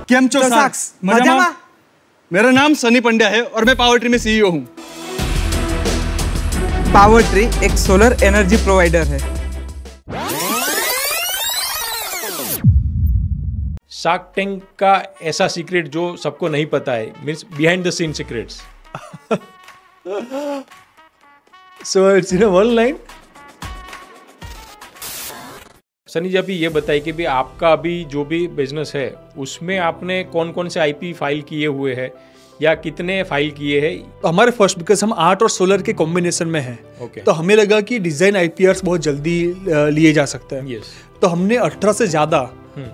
केम चो साक्स मजामा। मेरा नाम सनी पंड्या है और मैं पावर ट्री में सीईओ हूँ। पावर ट्री एक सोलर एनर्जी प्रोवाइडर है। शार्क टैंक का ऐसा सीक्रेट जो सबको नहीं पता है, means behind the scene secrets. So it's in one line. Sunny ji, अभी ये बताइए कि भी आपका अभी जो भी बिजनेस है उसमें आपने कौन कौन से आईपी फाइल किए हुए हैं या कितने फाइल किए हैं? हमारे फर्स्ट, बिकॉज हम आर्ट और सोलर के कॉम्बिनेशन में हैं, तो हमें लगा कि डिजाइन आईपीआर बहुत जल्दी लिए जा सकते हैं। तो हमने 18 से ज्यादा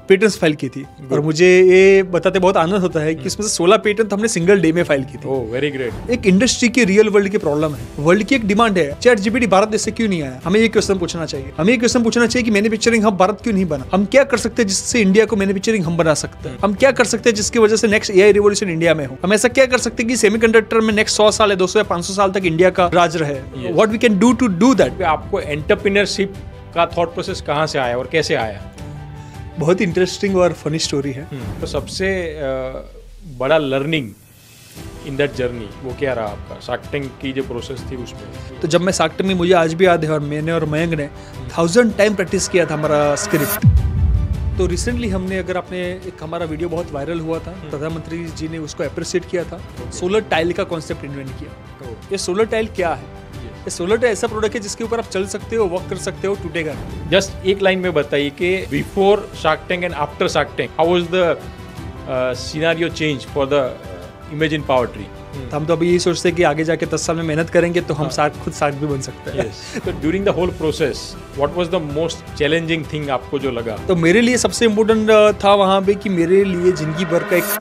पेटेंट्स फाइल की थी और मुझे ये बताते बहुत आनंद होता है कि इसमें से 16 पेटेंट हमने सिंगल डे में फाइल की थी। Oh, very great. एक इंडस्ट्री की रियल वर्ल्ड की प्रॉब्लम है, वर्ल्ड की एक डिमांड है, चैट जीपीटी भारत देश से क्यों नहीं आया? हमें ये क्वेश्चन पूछना चाहिए। हमें ये क्वेश्चन पूछना चाहिए कि मैन्युफैक्चरिंग हब भारत क्यों नहीं बना? हम क्या कर सकते हैं जिससे इंडिया को मैन्युफैक्चरिंग हम बना सकते हैं? हम क्या कर सकते हैं जिसकी वजह से नेक्स्ट एआई रिवॉल्यूशन इंडिया में हो? हम ऐसा क्या कर सकते हैं कि सेमीकंडक्टर में नेक्स्ट 100 साल या 200 या 500 साल तक इंडिया का राज रहे? What we can do to do that. आपको एंटरप्रेन्योरशिप का थॉट प्रोसेस कहाँ से आया और कैसे आया? बहुत इंटरेस्टिंग और फनी स्टोरी है। तो सबसे बड़ा लर्निंग इन दैट जर्नी वो क्या रहा आपका, शार्क टैंक की जो प्रोसेस थी उसमें? तो जब मैं शार्क टैंक में, मुझे आज भी याद है, और मैंने और मयंक ने 1000 टाइम प्रैक्टिस किया था हमारा स्क्रिप्ट। तो रिसेंटली हमने, अगर आपने, एक हमारा वीडियो बहुत वायरल हुआ था, प्रधानमंत्री जी ने उसको अप्रिशिएट किया था। सोलर टाइल का कॉन्सेप्ट इन्वेंट किया। ये सोलर टाइल क्या है? ये सोलर टाइल ऐसा प्रोडक्ट है जिसके ऊपर आप चल सकते हो, वर्क कर सकते हो, टूटेगा नहीं। जस्ट एक लाइन में बताइए कि before Shark Tank and after Shark Tank how was the scenario change for the Imagine Power tree? हम तो अभी यही सोचते हैं कि आगे जाके 10 साल में मेहनत करेंगे तो हम खुद शार्क भी बन सकते हैं। तो during the whole process what was the most challenging thing आपको जो लगा? तो मेरे लिए सबसे इम्पोर्टेंट था वहां पे कि मेरे लिए जिंदगी भर का एक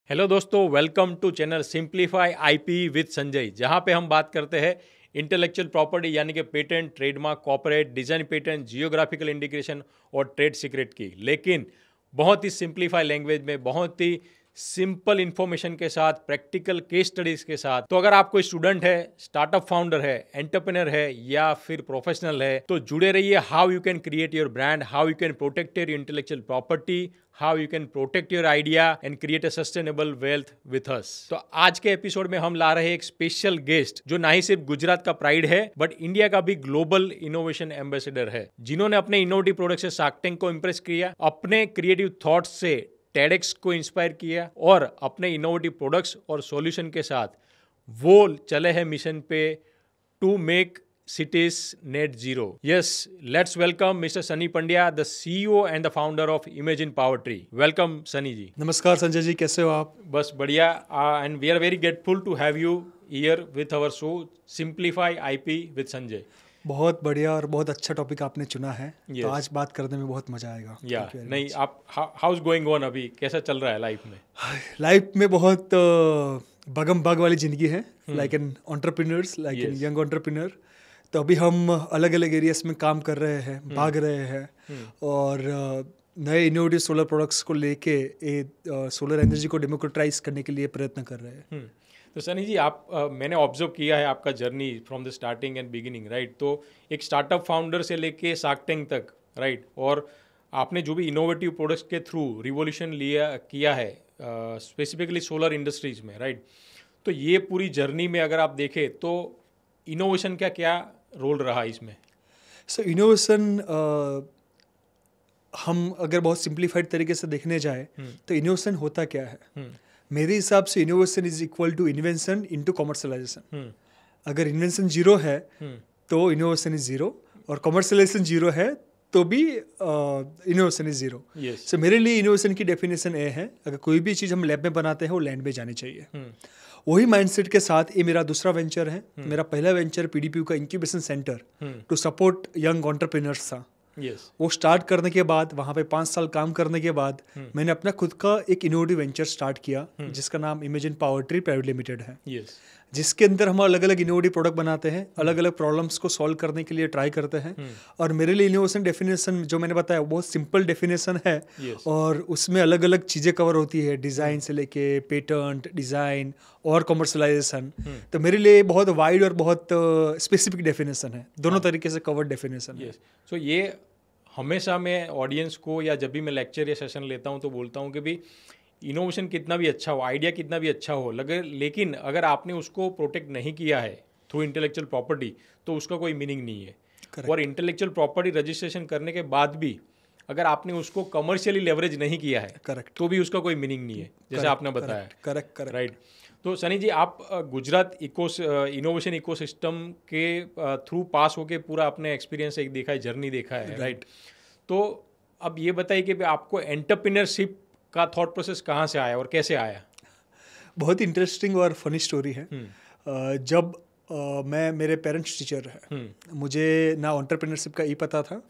हेलो दोस्तों, welcome to channel simplify IP with Sanjay, जहां पे हम बात करते हैं इंटेलेक्चुअल प्रॉपर्टी यानी कि patent, trademark, corporate design patent, geographical indication और ट्रेड सीक्रेट की, लेकिन बहुत ही सिंप्लीफाई लैंग्वेज में, बहुत ही सिंपल इंफॉर्मेशन के साथ, प्रैक्टिकल केस स्टडीज के साथ। तो अगर आप कोई स्टूडेंट है, स्टार्टअप फाउंडर है, एंटरप्रेन्योर है या फिर प्रोफेशनल है, तो जुड़े रहिए। How you can create your brand, how you can protect your intellectual property, how you can protect your idea and create a sustainable wealth with us. तो आज के एपिसोड में हम ला रहे हैं एक स्पेशल गेस्ट जो ना ही सिर्फ गुजरात का प्राइड है बट इंडिया का भी ग्लोबल इनोवेशन एम्बेसडर है, जिन्होंने अपने इनोवेटिव प्रोडक्ट से शार्क टैंक को इंप्रेस किया, अपने क्रिएटिव थॉट्स से टेडेक्स को इंस्पायर किया और अपने इनोवेटिव प्रोडक्ट्स और सॉल्यूशन के साथ वो चले हैं मिशन पे to make cities net zero. Yes, let's welcome Mr. Sunny Pandya, the CEO and the founder of Imagine Power Tree. Welcome, Sunny ji. नमस्कार संजय जी, कैसे हो आप? बस बढ़िया, and we are very grateful to have you here with our show Simplify IP with Sanjay. बहुत बढ़िया और बहुत अच्छा टॉपिक आपने चुना है। तो आज बात करने में बहुत मजा आएगा। नहीं, आप हाउ इज गोइंग ऑन, अभी कैसा चल रहा है लाइफ में? लाइफ में बहुत बगम बग वाली जिंदगी है, like an entrepreneurs, like an young entrepreneur. तो अभी हम अलग अलग एरियाज में काम कर रहे हैं, भाग रहे हैं और नए इनोवेटिव सोलर प्रोडक्ट्स को लेके सोलर एनर्जी को डेमोक्रेटाइज करने के लिए प्रयत्न कर रहे हैं। तो सनी जी, आप मैंने ऑब्जर्व किया है आपका journey from the starting and beginning, right? तो एक स्टार्टअप फाउंडर से लेके शार्क टैंक तक, राइट? और आपने जो भी इनोवेटिव प्रोडक्ट्स के थ्रू रिवॉल्यूशन किया है स्पेसिफिकली सोलर इंडस्ट्रीज में, राइट? तो ये पूरी जर्नी में अगर आप देखें तो इनोवेशन का क्या रोल रहा इसमें? सो इनोवेशन, हम अगर बहुत सिंप्लीफाइड तरीके से देखने जाए तो इनोवेशन होता क्या है? मेरे हिसाब से innovation is equal to invention into commercialisation. अगर इन्वेंशन जीरो है तो इनोवेशन इज जीरो, और कमर्शियलाइजेशन जीरो है तो भी इनोवेशन इज जीरो। सो मेरे लिए इनोवेशन की डेफिनेशन ये है, अगर कोई भी चीज़ हम लैब में बनाते हैं वो लैंड में जानी चाहिए। वही माइंडसेट के साथ ये मेरा दूसरा वेंचर है। मेरा पहला वेंचर पीडीपीयू का incubation centre to support young entrepreneurs था। वो स्टार्ट करने के बाद, वहाँ पे 5 साल काम करने के बाद मैंने अपना खुद का एक इनोवेटिव वेंचर स्टार्ट किया जिसका नाम imagine Power tree private limited है, जिसके अंदर हम अलग अलग इनोवेटिव प्रोडक्ट बनाते हैं, अलग अलग प्रॉब्लम्स को सॉल्व करने के लिए ट्राई करते हैं। और मेरे लिए इनोवेशन डेफिनेशन जो मैंने बताया बहुत सिंपल डेफिनेशन है, और उसमें अलग अलग चीज़ें कवर होती है, डिज़ाइन से लेके पेटेंट, डिज़ाइन और कॉमर्शलाइजेशन। तो मेरे लिए बहुत वाइड और बहुत स्पेसिफिक डेफिनेशन है, दोनों तरीके से कवर्ड डेफिनेशन है। यस, सो ये हमेशा मैं ऑडियंस को या जब भी मैं लेक्चर या सेशन लेता हूँ तो बोलता हूँ कि भाई इनोवेशन कितना भी अच्छा हो, आइडिया कितना भी अच्छा हो, लेकिन अगर आपने उसको प्रोटेक्ट नहीं किया है थ्रू इंटेलेक्चुअल प्रॉपर्टी तो उसका कोई मीनिंग नहीं है। और इंटेलेक्चुअल प्रॉपर्टी रजिस्ट्रेशन करने के बाद भी अगर आपने उसको कमर्शियली लेवरेज नहीं किया है करेक्ट, तो भी उसका कोई मीनिंग नहीं है, जैसे आपने बताया। Correct, right. तो सनी जी, आप गुजरात इनोवेशन इकोसिस्टम के थ्रू पास होके पूरा अपने एक्सपीरियंस एक देखा है, जर्नी देखा है, राइट। तो अब ये बताइए कि आपको एंटरप्रेन्योरशिप का थॉट प्रोसेस कहाँ से आया और कैसे आया? बहुत इंटरेस्टिंग और फनी स्टोरी है। जब मैं, मेरे पेरेंट्स टीचर है, मुझे ना एंटरप्रेन्योरशिप का पता था,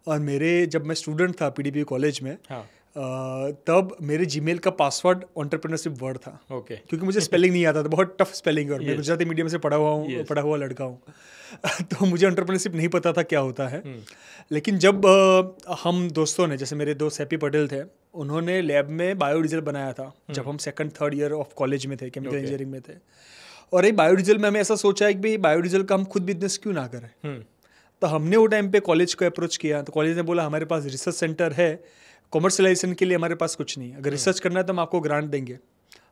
और मेरे जब मैं स्टूडेंट था पीडीपी कॉलेज में, तब मेरे जीमेल का पासवर्ड एंटरप्रेन्योरशिप वर्ड था। क्योंकि मुझे स्पेलिंग नहीं आता था, बहुत टफ स्पेलिंग, और मैं गुजराती मीडियम से पढ़ा हुआ लड़का हूँ तो मुझे एंटरप्रेन्योरशिप नहीं पता था क्या होता है। लेकिन जब हम दोस्तों ने, जैसे मेरे दोस्त हैप्पी पटेल थे, उन्होंने लैब में बायोडीजल बनाया था जब हम 2nd-3rd ईयर ऑफ कॉलेज में थे, केमिकल इंजीनियरिंग में थे। और ये बायोडीजल में हमें ऐसा सोचा है कि भाई बायोडीजल का हम खुद बिजनेस क्यों ना करें। तो हमने वो टाइम पे कॉलेज को अप्रोच किया, तो कॉलेज ने बोला हमारे पास रिसर्च सेंटर है, कॉमर्शलाइजेशन के लिए हमारे पास कुछ नहीं, अगर रिसर्च करना है तो हम आपको ग्रांट देंगे।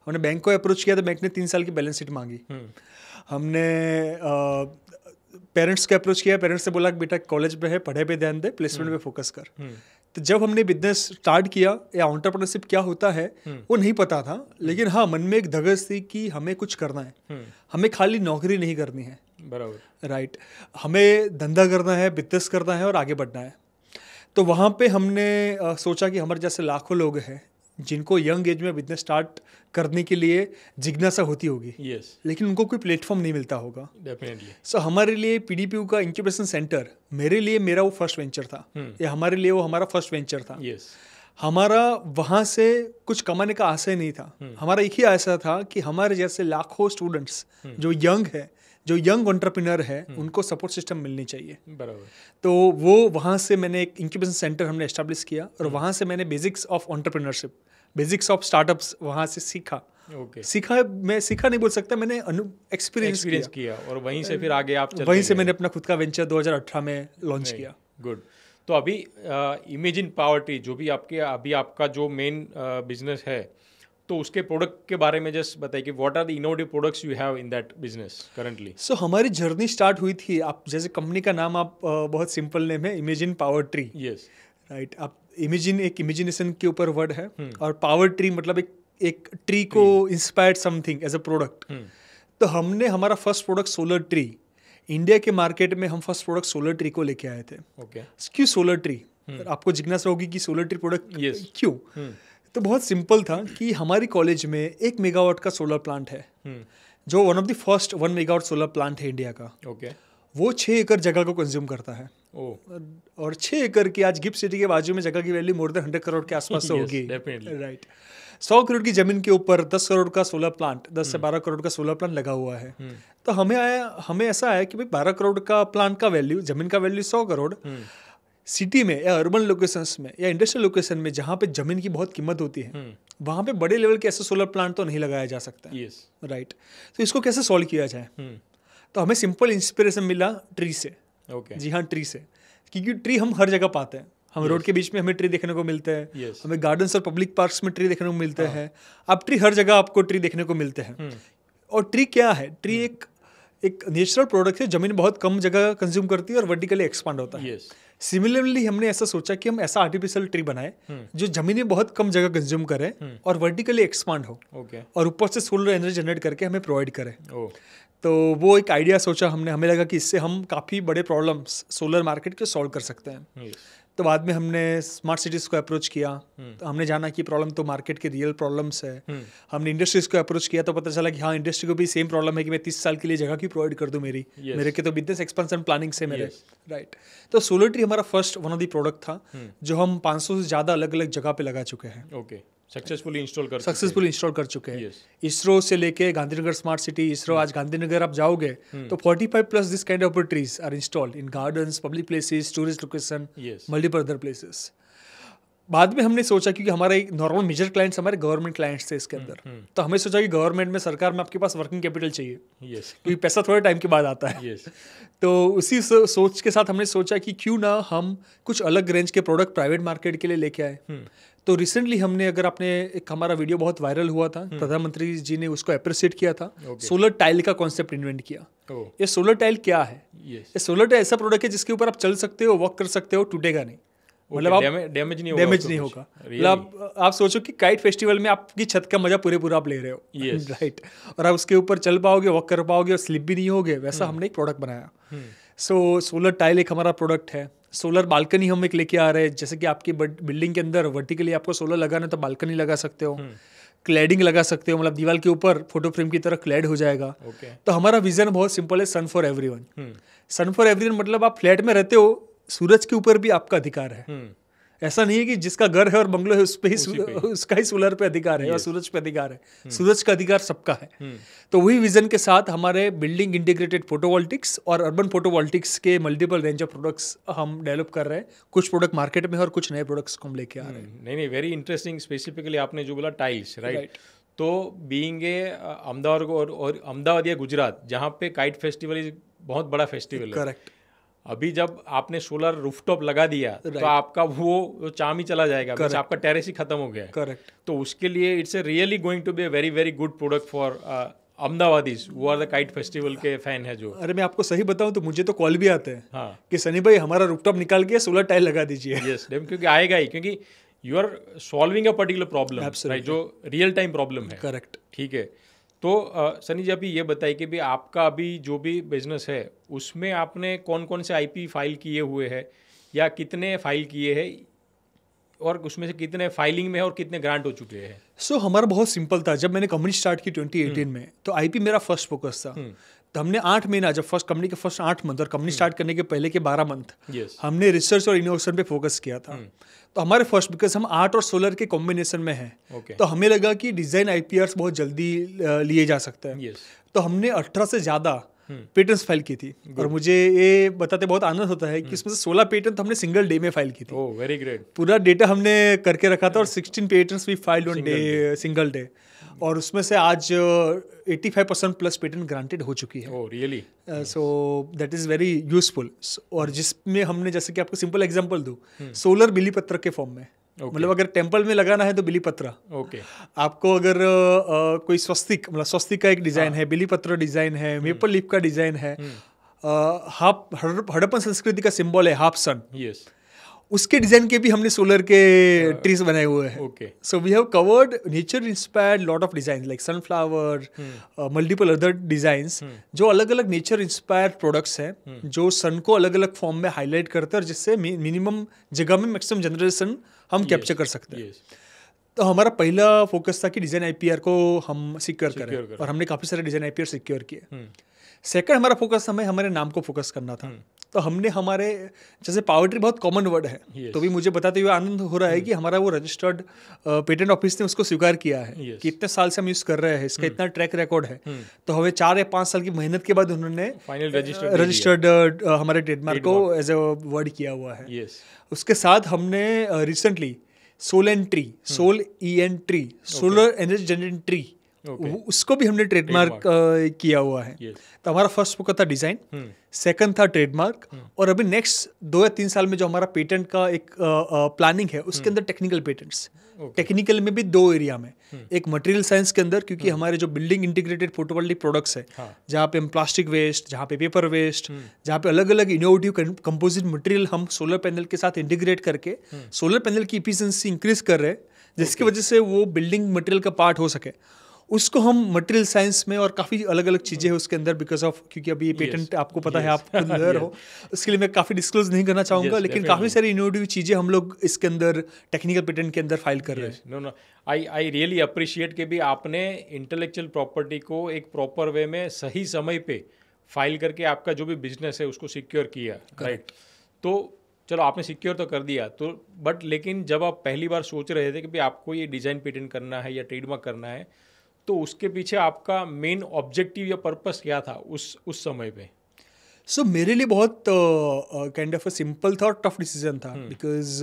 हमने बैंक को अप्रोच किया तो बैंक ने 3 साल की बैलेंस शीट मांगी। हमने पेरेंट्स को अप्रोच किया, पेरेंट्स ने बोला कि बेटा कॉलेज में है, पढ़ाई पे ध्यान दे, प्लेसमेंट पे फोकस कर। तो जब हमने बिजनेस स्टार्ट किया, या एंटरप्रेन्योरशिप क्या होता है वो नहीं पता था, लेकिन हाँ मन में एक धगस थी कि हमें कुछ करना है, हमें खाली नौकरी नहीं करनी है, बराबर, राइट, हमें धंधा करना है, बिजनेस करना है और आगे बढ़ना है। तो वहाँ पे हमने सोचा कि हमारे जैसे लाखों लोग हैं जिनको यंग एज में बिजनेस स्टार्ट करने के लिए जिज्ञासा होती होगी, लेकिन उनको कोई प्लेटफॉर्म नहीं मिलता होगा। डेफिनेटली। सो हमारे लिए पीडीपीयू का इंक्यूबेशन सेंटर, मेरे लिए मेरा वो फर्स्ट वेंचर था, या हमारे लिए वो हमारा फर्स्ट वेंचर था। हमारा वहाँ से कुछ कमाने का आशय नहीं था, हमारा एक ही आशा था कि हमारे जैसे लाखों स्टूडेंट्स जो यंग है, जो यंग एंटरप्रेन्योर है, उनको सपोर्ट सिस्टम मिलनी चाहिए। बराबर। तो वो वहाँ से मैंने एक इंक्यूबेशन सेंटर हमने एस्टेब्लिश किया, और वहाँ से मैंने basics of entrepreneurship, basics of startups वहाँ से सीखा। मैं सीखा नहीं बोल सकता, मैंने एक्सपीरियंस किया, और वहीं से फिर आगे आप वहीं से मैंने अपना खुद का वेंचर 2018 में लॉन्च किया। गुड। तो अभी इमेजिन पावर ट्री जो भी आपका जो मेन बिजनेस है, तो उसके प्रोडक्ट के बारे में जस्ट बताइए कि what are the innovative products you have in that business currently. So हमारी जर्नी स्टार्ट हुई थी, आप जैसे कंपनी का नाम, आप बहुत सिंपल नेम है, imagine Power tree. Yes, right. आप इमेजिन एक इमेजिनेशन के ऊपर वर्ड है, और पावर ट्री मतलब एक ट्री को inspired something as a product. तो हमने हमारा first product solar tree, India के मार्केट में हम फर्स्ट प्रोडक्ट सोलर ट्री को लेके आए थे। क्यों सोलर ट्री? आपको जिज्ञासा होगी कि सोलर ट्री प्रोडक्ट क्यों? तो बहुत सिंपल था कि हमारी कॉलेज में 1 मेगावाट का सोलर प्लांट है, जो one of the first 1 megawatt solar plant है इंडिया का। वो 6 एकड़ जगह को कंज्यूम करता है। और 6 एकड़ की आज गिफ्ट सिटी के बाजू में जगह की वैल्यू मोर देन 100 करोड़ के आसपास होगी। राइट। 100 करोड़ की जमीन के ऊपर 10 करोड़ का सोलर प्लांट, 10 से 12 करोड़ का सोलर प्लांट लगा हुआ है। तो हमें ऐसा आया कि भाई 12 करोड़ का प्लांट का वैल्यू, जमीन का वैल्यू 100 करोड़, सिटी में या अर्बन लोकेशंस में या इंडस्ट्रियल लोकेशन में जहाँ पे जमीन की बहुत कीमत होती है, वहाँ पे बड़े लेवल के ऐसे सोलर प्लांट तो नहीं लगाया जा सकता। राइट। तो इसको कैसे सॉल्व किया जाए? तो हमें सिंपल इंस्पिरेशन मिला ट्री से। जी हाँ, ट्री से, क्योंकि ट्री हम हर जगह पाते हैं। हम रोड के बीच में हमें ट्री देखने को मिलते हैं, हमें गार्डन्स और पब्लिक पार्क्स में ट्री देखने को मिलते हैं। अब ट्री हर जगह आपको ट्री देखने को मिलते हैं। और ट्री क्या है? ट्री एक नेचुरल प्रोडक्ट है, जमीन बहुत कम जगह कंज्यूम करती है और वर्टिकली एक्सपांड होता है। सिमिलरली हमने ऐसा सोचा कि हम ऐसा आर्टिफिशियल ट्री बनाए जो जमीन में बहुत कम जगह कंज्यूम करे और वर्टिकली एक्सपांड हो, और ऊपर से सोलर एनर्जी जनरेट करके हमें प्रोवाइड करे। तो वो एक आइडिया सोचा हमने, हमें लगा कि इससे हम काफ़ी बड़े प्रॉब्लम्स सोलर मार्केट के सॉल्व कर सकते हैं। तो बाद में हमने स्मार्ट सिटीज़ को अप्रोच किया, तो हमने जाना कि प्रॉब्लम तो मार्केट के रियल प्रॉब्लम्स है। हमने इंडस्ट्रीज़ को अप्रोच किया, तो पता चला कि हाँ, इंडस्ट्री को भी सेम प्रॉब्लम है कि मैं 30 साल के लिए जगह की प्रोवाइड कर दूं मेरे के तो बिजनेस एक्सपेंशन प्लानिंग से मेरे। राइट। तो सोलर ट्री हमारा first one of the product था, जो हम 500 से ज़्यादा अलग अलग जगह पे लगा चुके हैं। सक्सेसफुली इंस्टॉल कर चुके हैं। इसरो से लेके गांधीनगर स्मार्ट सिटी, इसरो आज गांधीनगर आप जाओगे तो 45+ this kind of trees are installed in gardens, public places, tourist location, multiple other places. बाद में हमने सोचा, क्योंकि हमारा एक नॉर्मल मेजर क्लाइंट्स हमारे गवर्नमेंट क्लाइंट्स थे इसके अंदर, तो हमें सोचा कि गवर्नमेंट में, सरकार में आपके पास वर्किंग कैपिटल चाहिए, यस क्योंकि पैसा थोड़े टाइम के बाद आता है। यस तो उसी सोच के साथ हमने सोचा कि क्यों ना हम कुछ अलग रेंज के प्रोडक्ट प्राइवेट मार्केट के लिए लेके आए। तो रिसेंटली हमने, अगर आपने, एक हमारा वीडियो बहुत वायरल हुआ था, प्रधानमंत्री जी ने उसको अप्रिशिएट किया था, सोलर टाइल का कॉन्सेप्ट इन्वेंट किया। ये सोलर टाइल क्या है? ये सोलर टाइल ऐसा प्रोडक्ट है जिसके ऊपर आप चल सकते हो, वॉक कर सकते हो, टूटेगा नहीं, मतलब आप डैमेज नहीं होगा। मतलब आप सोचो कि काइट फेस्टिवल में आपकी छत का मजा पूरा आप ले रहे हो, राइट, और आप उसके ऊपर चल पाओगे, वॉक कर पाओगे और स्लिप भी नहीं होगे, वैसा हमने एक प्रोडक्ट बनाया। सो सोलर टाइल एक हमारा प्रोडक्ट है। सोलर बालकनी हम एक लेके आ रहे हैं, जैसे कि आपकी बिल्डिंग के अंदर वर्टिकली आपको सोलर लगाना है तो बालकनी लगा सकते हो, क्लैडिंग लगा सकते हो, मतलब दीवार के ऊपर फोटो फ्रेम की तरह क्लैड हो जाएगा। तो हमारा विजन बहुत सिंपल है, sun for everyone. Sun for everyone मतलब आप फ्लैट में रहते हो, सूरज के ऊपर भी आपका अधिकार है। ऐसा नहीं है कि जिसका घर है और बंगलो है उस पे ही उसका ही सोलर पे अधिकार है और सूरज पे अधिकार है। सूरज का अधिकार सबका है। तो वही विजन के साथ हमारे बिल्डिंग इंटीग्रेटेड फोटोवोल्टिक्स और अर्बन फोटोवोल्टिक्स के मल्टीपल रेंज ऑफ प्रोडक्ट्स हम डेवलप कर रहे हैं। कुछ प्रोडक्ट मार्केट में और कुछ नए प्रोडक्ट्स को हम लेके आ रहे हैं। नहीं, वेरी इंटरेस्टिंग। स्पेसिफिकली आपने जो बोला टाइल्स, राइट, तो बीइंग ए अहमदाबाद और अहमदाबाद या गुजरात, जहाँ पे काइट फेस्टिवल इज बहुत बड़ा फेस्टिवल है, करेक्ट। अभी जब आपने सोलर रूफटॉप लगा दिया तो आपका वो चाम ही चला जाएगा, बस आपका टेरेस ही खत्म हो गया। करेक्ट। तो उसके लिए it's really going to be a very very good product for Ahmedabadis वो आर द काइट फेस्टिवल के फैन है जो। अरे मैं आपको सही बताऊं तो मुझे तो कॉल भी आते हैं, हाँ, कि सनी भाई हमारा रूफटॉप निकाल के सोलर टाइल लगा दीजिए। यस, क्योंकि आएगा ही, क्योंकि you are solving a particular problem, right, जो रियल टाइम प्रॉब्लम है। करेक्ट। ठीक है। तो सनी जी अभी ये बताइए कि भी आपका अभी जो भी बिजनेस है उसमें आपने कौन कौन से आईपी फाइल किए हुए हैं या कितने फाइल किए हैं, और उसमें से कितने फाइलिंग में है और कितने ग्रांट हो चुके हैं? सो हमारा बहुत सिंपल था। जब मैंने कंपनी स्टार्ट की 2018 में, तो आईपी मेरा फर्स्ट फोकस था। तो हमने 8 महीना, जब फर्स्ट कंपनी के फर्स्ट 8 मंथ और कंपनी स्टार्ट करने के पहले के 12 मंथ हमने रिसर्च और इनोवेशन पे फोकस किया था। तो हमारे फर्स्ट, बिकॉज हम आर्ट और सोलर के कॉम्बिनेशन में हैं, तो हमें लगा कि डिजाइन आईपीआर्स बहुत जल्दी लिए जा सकते हैं। तो हमने 18 से ज़्यादा पेटेंट्स फाइल की थी। और मुझे ये बताते बहुत आनंद होता है कि इसमें से 16 पेटेंट हमने सिंगल डे में फाइल की थी। Oh, very great. पूरा डेटा हमने करके रखा था और 16 patents we filed on day, single day. और उसमें से आज 85% प्लस पेटेंट ग्रांटेड हो चुकी है। Oh, really? So that is very useful. और जिसमें हमने, जैसे कि आपको सिंपल एग्जांपल दूं, सोलर बिली पत्र के फॉर्म में, मतलब अगर टेम्पल में लगाना है तो बिली पत्र, आपको अगर कोई स्वस्तिक, मतलब स्वस्तिक का एक डिजाइन है, बिली पत्र डिजाइन है, मेपल लीफ का डिजाइन है, हड़प्पन संस्कृति का सिंबल है हाफ सन, उसके डिजाइन के भी हमने सोलर के ट्रीज बनाए हुए हैं। So we have covered nature inspired lot of design like sunflower, multiple other designs, जो अलग अलग नेचर इंस्पायर्ड प्रोडक्ट्स हैं जो सन को अलग अलग फॉर्म में हाईलाइट करते हैं और जिससे मिनिमम जगह में मैक्सिमम जनरेशन हम कैप्चर कर सकते हैं। तो हमारा पहला फोकस था कि डिजाइन आईपीआर को हम सिक्योर करें, और हमने काफी सारे डिजाइन आईपीआर सिक्योर किए। सेकंड हमारा फोकस हमें नाम को फोकस करना था। तो हमने हमारे, जैसे पावर ट्री बहुत कॉमन वर्ड है, तो भी मुझे बताते हुए आनंद हो रहा है कि हमारा वो रजिस्टर्ड पेटेंट ऑफिस ने उसको स्वीकार किया है कि इतने साल से हम यूज कर रहे हैं, इसका इतना ट्रैक रिकॉर्ड है। तो हमें 4 या 5 साल की मेहनत के बाद उन्होंने रजिस्टर्ड हमारे ट्रेडमार्क को एज ए वर्ड किया हुआ है। उसके साथ हमने recently sol and tree, sol EN tree, solar energy generating tree, उसको भी हमने ट्रेडमार्क किया हुआ है। तो हमारा फर्स्ट फोकस था डिजाइन, सेकंड था ट्रेडमार्क, और अभी नेक्स्ट 2 या 3 साल में जो हमारा पेटेंट का एक प्लानिंग है उसके अंदर टेक्निकल पेटेंट्स। टेक्निकल में भी 2 एरिया में, एक मटेरियल साइंस के अंदर, क्योंकि हमारे जो बिल्डिंग इंटीग्रेटेड फोटोवोल्टिक प्रोडक्ट्स है, जहाँ पे हम प्लास्टिक वेस्ट, जहाँ पे पेपर वेस्ट, जहाँ पे अलग अलग इनोवेटिव कंपोजिट मटेरियल हम सोलर पैनल के साथ इंटीग्रेट करके सोलर पैनल की इफिशिएंसी इंक्रीज कर रहे हैं, जिसकी वजह से वो बिल्डिंग मटेरियल का पार्ट हो सके, उसको हम मटेरियल साइंस में, और काफ़ी अलग अलग चीज़ें हैं उसके अंदर, बिकॉज ऑफ, क्योंकि अभी ये पेटेंट आपको पता है, आप खुद लॉयर हो, उसके लिए मैं काफ़ी डिस्क्लोज नहीं करना चाहूँगा, लेकिन काफ़ी सारी इनोवेटिव चीज़ें हम लोग इसके अंदर टेक्निकल पेटेंट के अंदर फाइल कर रहे हैं। नो, आई रियली अप्रिशिएट कि भी आपने इंटेलेक्चुअल प्रॉपर्टी को एक प्रॉपर वे में सही समय पे फाइल करके आपका जो भी बिजनेस है उसको सिक्योर किया, राइट? तो चलो आपने सिक्योर तो कर दिया, तो बट लेकिन जब आप पहली बार सोच रहे थे कि भाई आपको ये डिज़ाइन पेटेंट करना है या ट्रेडमार्क करना है, तो उसके पीछे आपका मेन ऑब्जेक्टिव या पर्पस क्या था उस समय पे? सो मेरे लिए बहुत काइंड ऑफ अ सिंपल था और टफ डिसीजन था, बिकॉज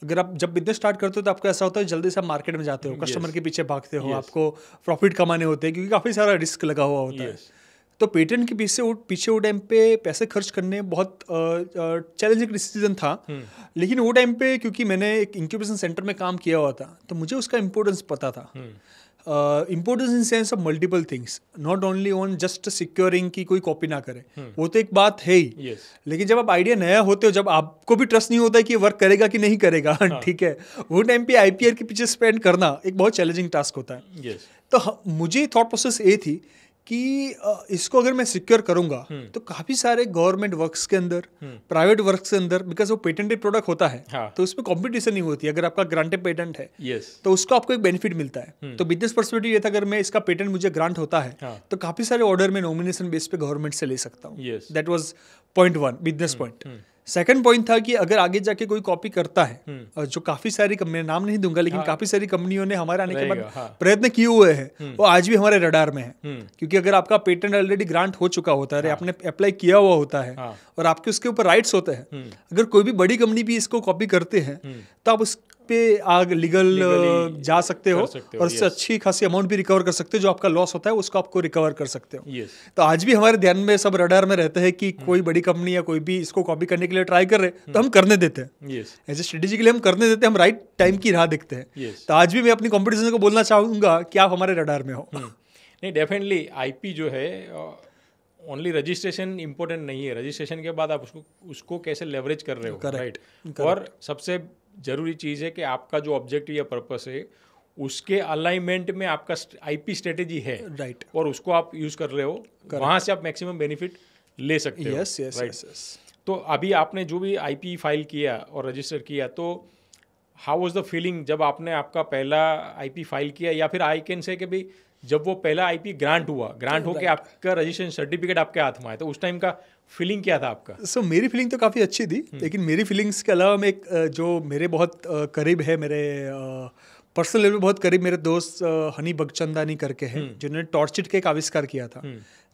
अगर आप जब बिजनेस स्टार्ट करते हो तो आपको ऐसा होता है जल्दी से आप मार्केट में जाते हो, कस्टमर के पीछे भागते हो, आपको प्रॉफिट कमाने होते हैं क्योंकि काफ़ी सारा रिस्क लगा हुआ होता है। तो पेटेंट के पीछे वो टाइम पे पैसे खर्च करने बहुत चैलेंजिंग डिसीजन था। लेकिन वो टाइम पे क्योंकि मैंने एक इंक्यूबेशन सेंटर में काम किया हुआ था तो मुझे उसका इम्पोर्टेंस पता था। Importance in sense of multiple things, not only on just securing की कोई कॉपी ना करे, वो तो एक बात है ही। लेकिन जब आप आइडिया नया होते हो, जब आपको भी ट्रस्ट नहीं होता है कि वर्क करेगा कि नहीं करेगा, ठीक है, वो टाइम पे आईपीआर के पीछे स्पेंड करना एक बहुत चैलेंजिंग टास्क होता है। तो मुझे थॉट प्रोसेस ये थी कि इसको अगर मैं सिक्योर करूंगा तो काफी सारे गवर्नमेंट वर्क्स के अंदर, प्राइवेट वर्क्स के अंदर, बिकॉज वो पेटेंटेड प्रोडक्ट होता है, तो उसमें कंपटीशन नहीं होती। अगर आपका ग्रांटेड पेटेंट है तो उसको आपको एक बेनिफिट मिलता है। तो बिजनेस पर्सपेक्टिव ये था, अगर मैं इसका पेटेंट मुझे ग्रांट होता है तो काफी सारे ऑर्डर में नॉमिनेशन बेस पे गवर्नमेंट से ले सकता हूँ। That was point 1, business point. Second point था कि अगर आगे जाके कोई कॉपी करता है, जो काफी सारी कंपनी, नाम नहीं दूंगा, लेकिन काफी सारी कंपनियों ने हमारे आने के बाद प्रयत्न किए हुए हैं, वो आज भी हमारे रडार में है। क्योंकि अगर आपका पेटेंट ऑलरेडी ग्रांट हो चुका होता है, आपने अप्लाई किया हुआ होता है और आपके उसके ऊपर राइट्स होते हैं, अगर कोई भी बड़ी कंपनी भी इसको कॉपी करते हैं तो आप उस पे आग लीगल जा सकते हो और उससे अच्छी खासी अमाउंट भी रिकवर कर सकते हो। जो आपका लॉस होता है उसको आपको रिकवर कर सकते हो। तो आज भी हमारे ध्यान में, सब रडार में रहता है कि कोई बड़ी कंपनी या कोई भी इसको कॉपी करने के लिए ट्राई कर रहे तो हम करने देते हैं। एज ए स्ट्रेटेजी के लिए हम करने देते हैं, हम राइट टाइम की राह देखते हैं। तो आज भी मैं अपनी कॉम्पिटिशन को बोलना चाहूंगा कि आप हमारे रडार में हो। नहीं, डेफिनेटली आईपी जो है, ओनली रजिस्ट्रेशन इंपॉर्टेंट नहीं है, रजिस्ट्रेशन के बाद आप उसको कैसे लेवरेज कर रहे हो, राइट। और सबसे जरूरी चीज़ है कि आपका जो ऑब्जेक्टिव या पर्पस है उसके अलाइनमेंट में आपका आईपी स्ट्रेटेजी है, राइट, और उसको आप यूज कर रहे हो, वहां से आप मैक्सिमम बेनिफिट ले सकते हो। यस। तो अभी आपने जो भी आईपी फाइल किया और रजिस्टर किया, तो हाउ वाज द फीलिंग जब आपने आपका पहला आईपी फाइल किया, या फिर आई कैन से कि भाई जब वो पहला आईपी ग्रांट होके आपका रजिस्ट्रेशन सर्टिफिकेट आपके हाथ में आया, तो उस टाइम का फीलिंग क्या था आपका? मेरी फीलिंग तो काफ़ी अच्छी थी, लेकिन मेरी फीलिंग्स के अलावा मैं एक जो मेरे बहुत करीब है, मेरे पर्सनल लेवल बहुत करीब मेरे दोस्त हनी बगचंदानी करके हैं, जिन्होंने टॉर्चिट का एक आविष्कार किया था।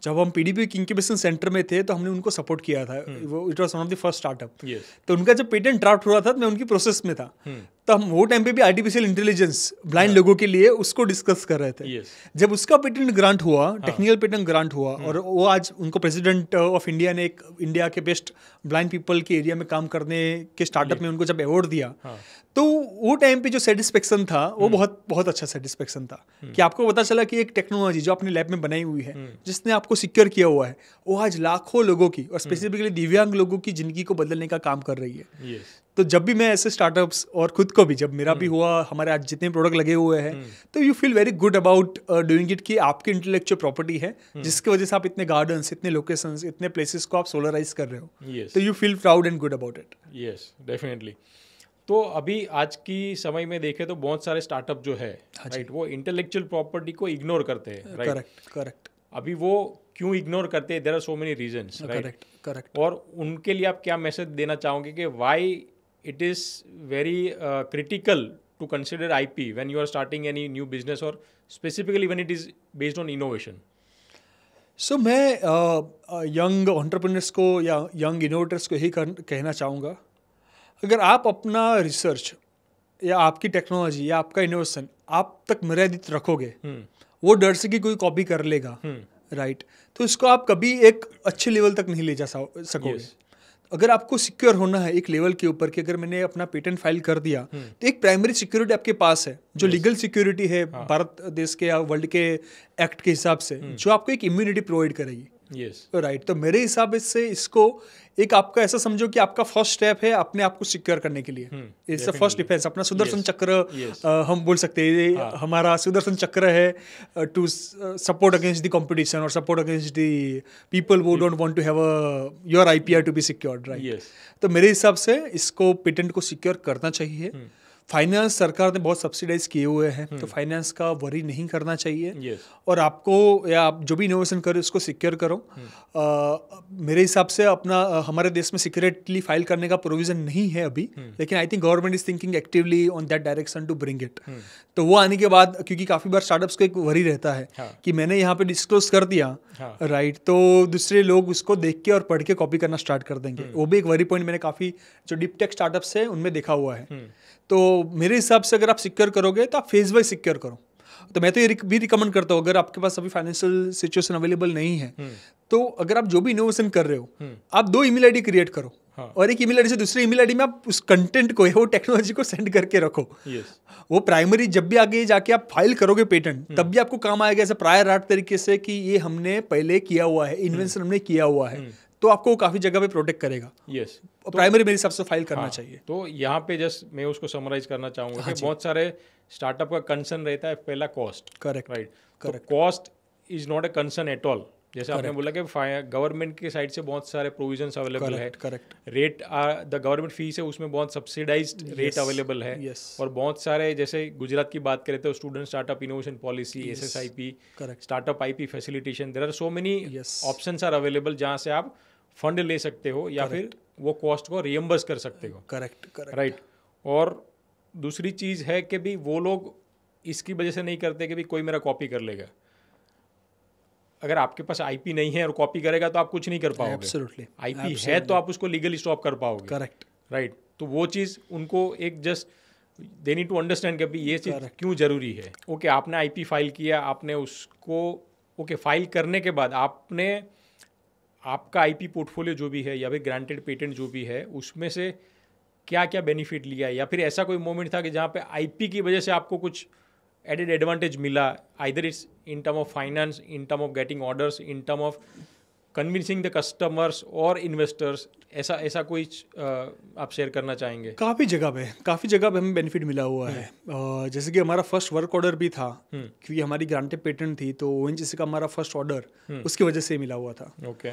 जब हम पीडीपी इंक्यूबेशन सेंटर में थे तो हमने उनको सपोर्ट किया था। वो it was one of the first startup. तो उनका जब पेटेंट ड्राफ्ट हुआ था तो मैं उनकी प्रोसेस में था। तो हम वो टाइम पे भी आर्टिफिशियल इंटेलिजेंस ब्लाइंड लोगों के लिए उसको डिस्कस कर रहे थे। जब उसका पेटेंट ग्रांट हुआ, टेक्निकल पेटेंट ग्रांट हुआ, और वो आज उनको प्रेसिडेंट ऑफ इंडिया ने एक इंडिया के बेस्ट ब्लाइंड पीपल के एरिया में काम करने के स्टार्टअप में उनको जब अवार्ड दिया, तो वो टाइम पे जो सेटिस्फेक्शन था वो बहुत बहुत अच्छा सेटिस्फेक्शन था कि आपको पता चला कि एक टेक्नोलॉजी जो आपने लैब में बनाई हुई है, जिसने आपको सिक्योर किया हुआ है, वो आज लाखों लोगों की और स्पेसिफिकली दिव्यांग लोगों की जिंदगी को बदलने का काम कर रही है। तो जब भी मैं ऐसे स्टार्टअप्स, और खुद को भी जब मेरा भी हुआ, हमारे आज जितने प्रोडक्ट लगे हुए हैं, तो you feel very good about doing it कि आपकी इंटेलेक्चुअल प्रॉपर्टी है जिसकी वजह से आप इतने गार्डन्स, इतने लोकेशंस, इतने प्लेसेस को आप सोलराइज कर रहे हो। तो you feel proud and good about it. Yes, definitely. तो अभी आज की समय में देखें तो बहुत सारे स्टार्टअप जो है, राइट, वो इंटेलेक्चुअल प्रॉपर्टी को इग्नोर करते हैं, राइट। करेक्ट। अभी वो क्यों इग्नोर करते हैं? There are so many reasons, right. Correct. और उनके लिए आप क्या मैसेज देना चाहोगे कि why it is very critical to consider IP when you are starting any new business, और specifically when it is based on innovation? So मैं यंग एंटरप्रेन्योर्स को या यंग इनोवेटर्स को यही कहना चाहूँगा, अगर आप अपना रिसर्च या आपकी टेक्नोलॉजी या आपका इनोवेशन आप तक मर्यादित रखोगे, वो डर से कि कोई कॉपी कर लेगा, राइट, तो इसको आप कभी एक अच्छे लेवल तक नहीं ले जा सकोगे। अगर आपको सिक्योर होना है एक लेवल के ऊपर कि अगर मैंने अपना पेटेंट फाइल कर दिया तो एक प्राइमरी सिक्योरिटी आपके पास है, जो लीगल सिक्योरिटी है भारत देश के या वर्ल्ड के एक्ट के हिसाब से, जो आपको एक इम्यूनिटी प्रोवाइड करेगी। राइट। तो मेरे हिसाब से इसको एक आपका ऐसा समझो कि आपका फर्स्ट स्टेप है अपने आप को सिक्योर करने के लिए। It's the first defence. अपना सुदर्शन चक्र हम बोल सकते हैं, हमारा सुदर्शन चक्र है to support against the competition और सपोर्ट अगेंस्ट द पीपल वो don't want to have your IPR to be secured, right. तो मेरे हिसाब से इसको पेटेंट को सिक्योर करना चाहिए। फाइनेंस सरकार ने बहुत सब्सिडाइज किए हुए हैं, तो फाइनेंस का वरी नहीं करना चाहिए। Yes. और आपको या आप जो भी इनोवेशन करो उसको सिक्योर करो। मेरे हिसाब से अपना हमारे देश में सीक्रेटली फाइल करने का प्रोविजन नहीं है अभी, लेकिन I think government is thinking actively on that direction to bring it. तो वो आने के बाद, क्योंकि काफ़ी बार स्टार्टअप्स को एक वरी रहता है कि मैंने यहाँ पे डिस्क्लोज कर दिया, राइट, तो दूसरे लोग उसको देख के और पढ़ के कॉपी करना स्टार्ट कर देंगे। वो भी एक वरी पॉइंट मैंने काफ़ी जो डीप टेक स्टार्टअप्स है उनमें देखा हुआ है। तो मेरे हिसाब से अगर आप सिक्योर करोगे तो आप फेज वाइज सिक्योर करो। तो मैं तो ये भी रिकमेंड करता हूँ, अगर आपके पास अभी फाइनेंशियल सिचुएशन अवेलेबल नहीं है तो अगर आप जो भी इनोवेशन कर रहे हो, आप 2 ईमेल आईडी क्रिएट करो, और एक ईमेल आईडी से दूसरे ईमेल आईडी में आप उस कंटेंट को, वो टेक्नोलॉजी को सेंड करके रखो। वो प्राइमरी जब भी आगे जाके आप फाइल करोगे पेटेंट, तब भी आपको काम आएगा ऐसे प्रायर आर्ट तरीके से कि ये हमने पहले किया हुआ है, इन्वेंशन हमने किया हुआ है, तो आपको काफ़ी जगह पे प्रोटेक्ट करेगा। यस, प्राइमरी मेरे हिसाब से फाइल करना चाहिए। तो यहाँ पे जस्ट मैं उसको समराइज करना चाहूँगा कि बहुत सारे स्टार्टअप का कंसर्न रहता है पहला कॉस्ट। Correct, right. तो cost is not a concern at all. जैसे आपने बोला कि गवर्नमेंट की साइड से बहुत सारे प्रोविजंस अवेलेबल है। Correct. Rate the government fees है उसमें बहुत सब्सिडाइज्ड रेट अवेलेबल है। और बहुत सारे, जैसे गुजरात की बात करें तो student startup innovation policy, SSIP, startup IP facilitation, there are so many options are available जहाँ से आप फंड ले सकते हो या फिर वो कॉस्ट को रियम्बर्स कर सकते हो। Correct, right. और दूसरी चीज़ है कि भी वो लोग इसकी वजह से नहीं करते कि भी कोई मेरा कॉपी कर लेगा। अगर आपके पास IP नहीं है और कॉपी करेगा तो आप कुछ नहीं कर पाओगे। Absolutely. IP है तो आप उसको लीगली स्टॉप कर पाओगे। Correct, right. तो वो चीज़ उनको एक just they need to understand कि ये चीज़ क्यों ज़रूरी है। ओके, आपने IP फाइल किया, आपने उसको फाइल करने के बाद आपने आपका IP पोर्टफोलियो जो भी है या फिर ग्रांटेड पेटेंट जो भी है उसमें से क्या क्या बेनिफिट लिया है, या फिर ऐसा कोई मोमेंट था कि जहाँ पे IP की वजह से आपको कुछ एडेड एडवांटेज मिला, either it's in term of finance, in term of getting orders, in term of convincing the customers और इन्वेस्टर्स, ऐसा कोई आप शेयर करना चाहेंगे? काफ़ी जगह पे हमें बेनिफिट मिला हुआ है। जैसे कि हमारा फर्स्ट वर्क ऑर्डर भी था, क्योंकि हमारी ग्रांटेड पेटेंट थी, तो ONGC का हमारा फर्स्ट ऑर्डर उसकी वजह से मिला हुआ था। ओके।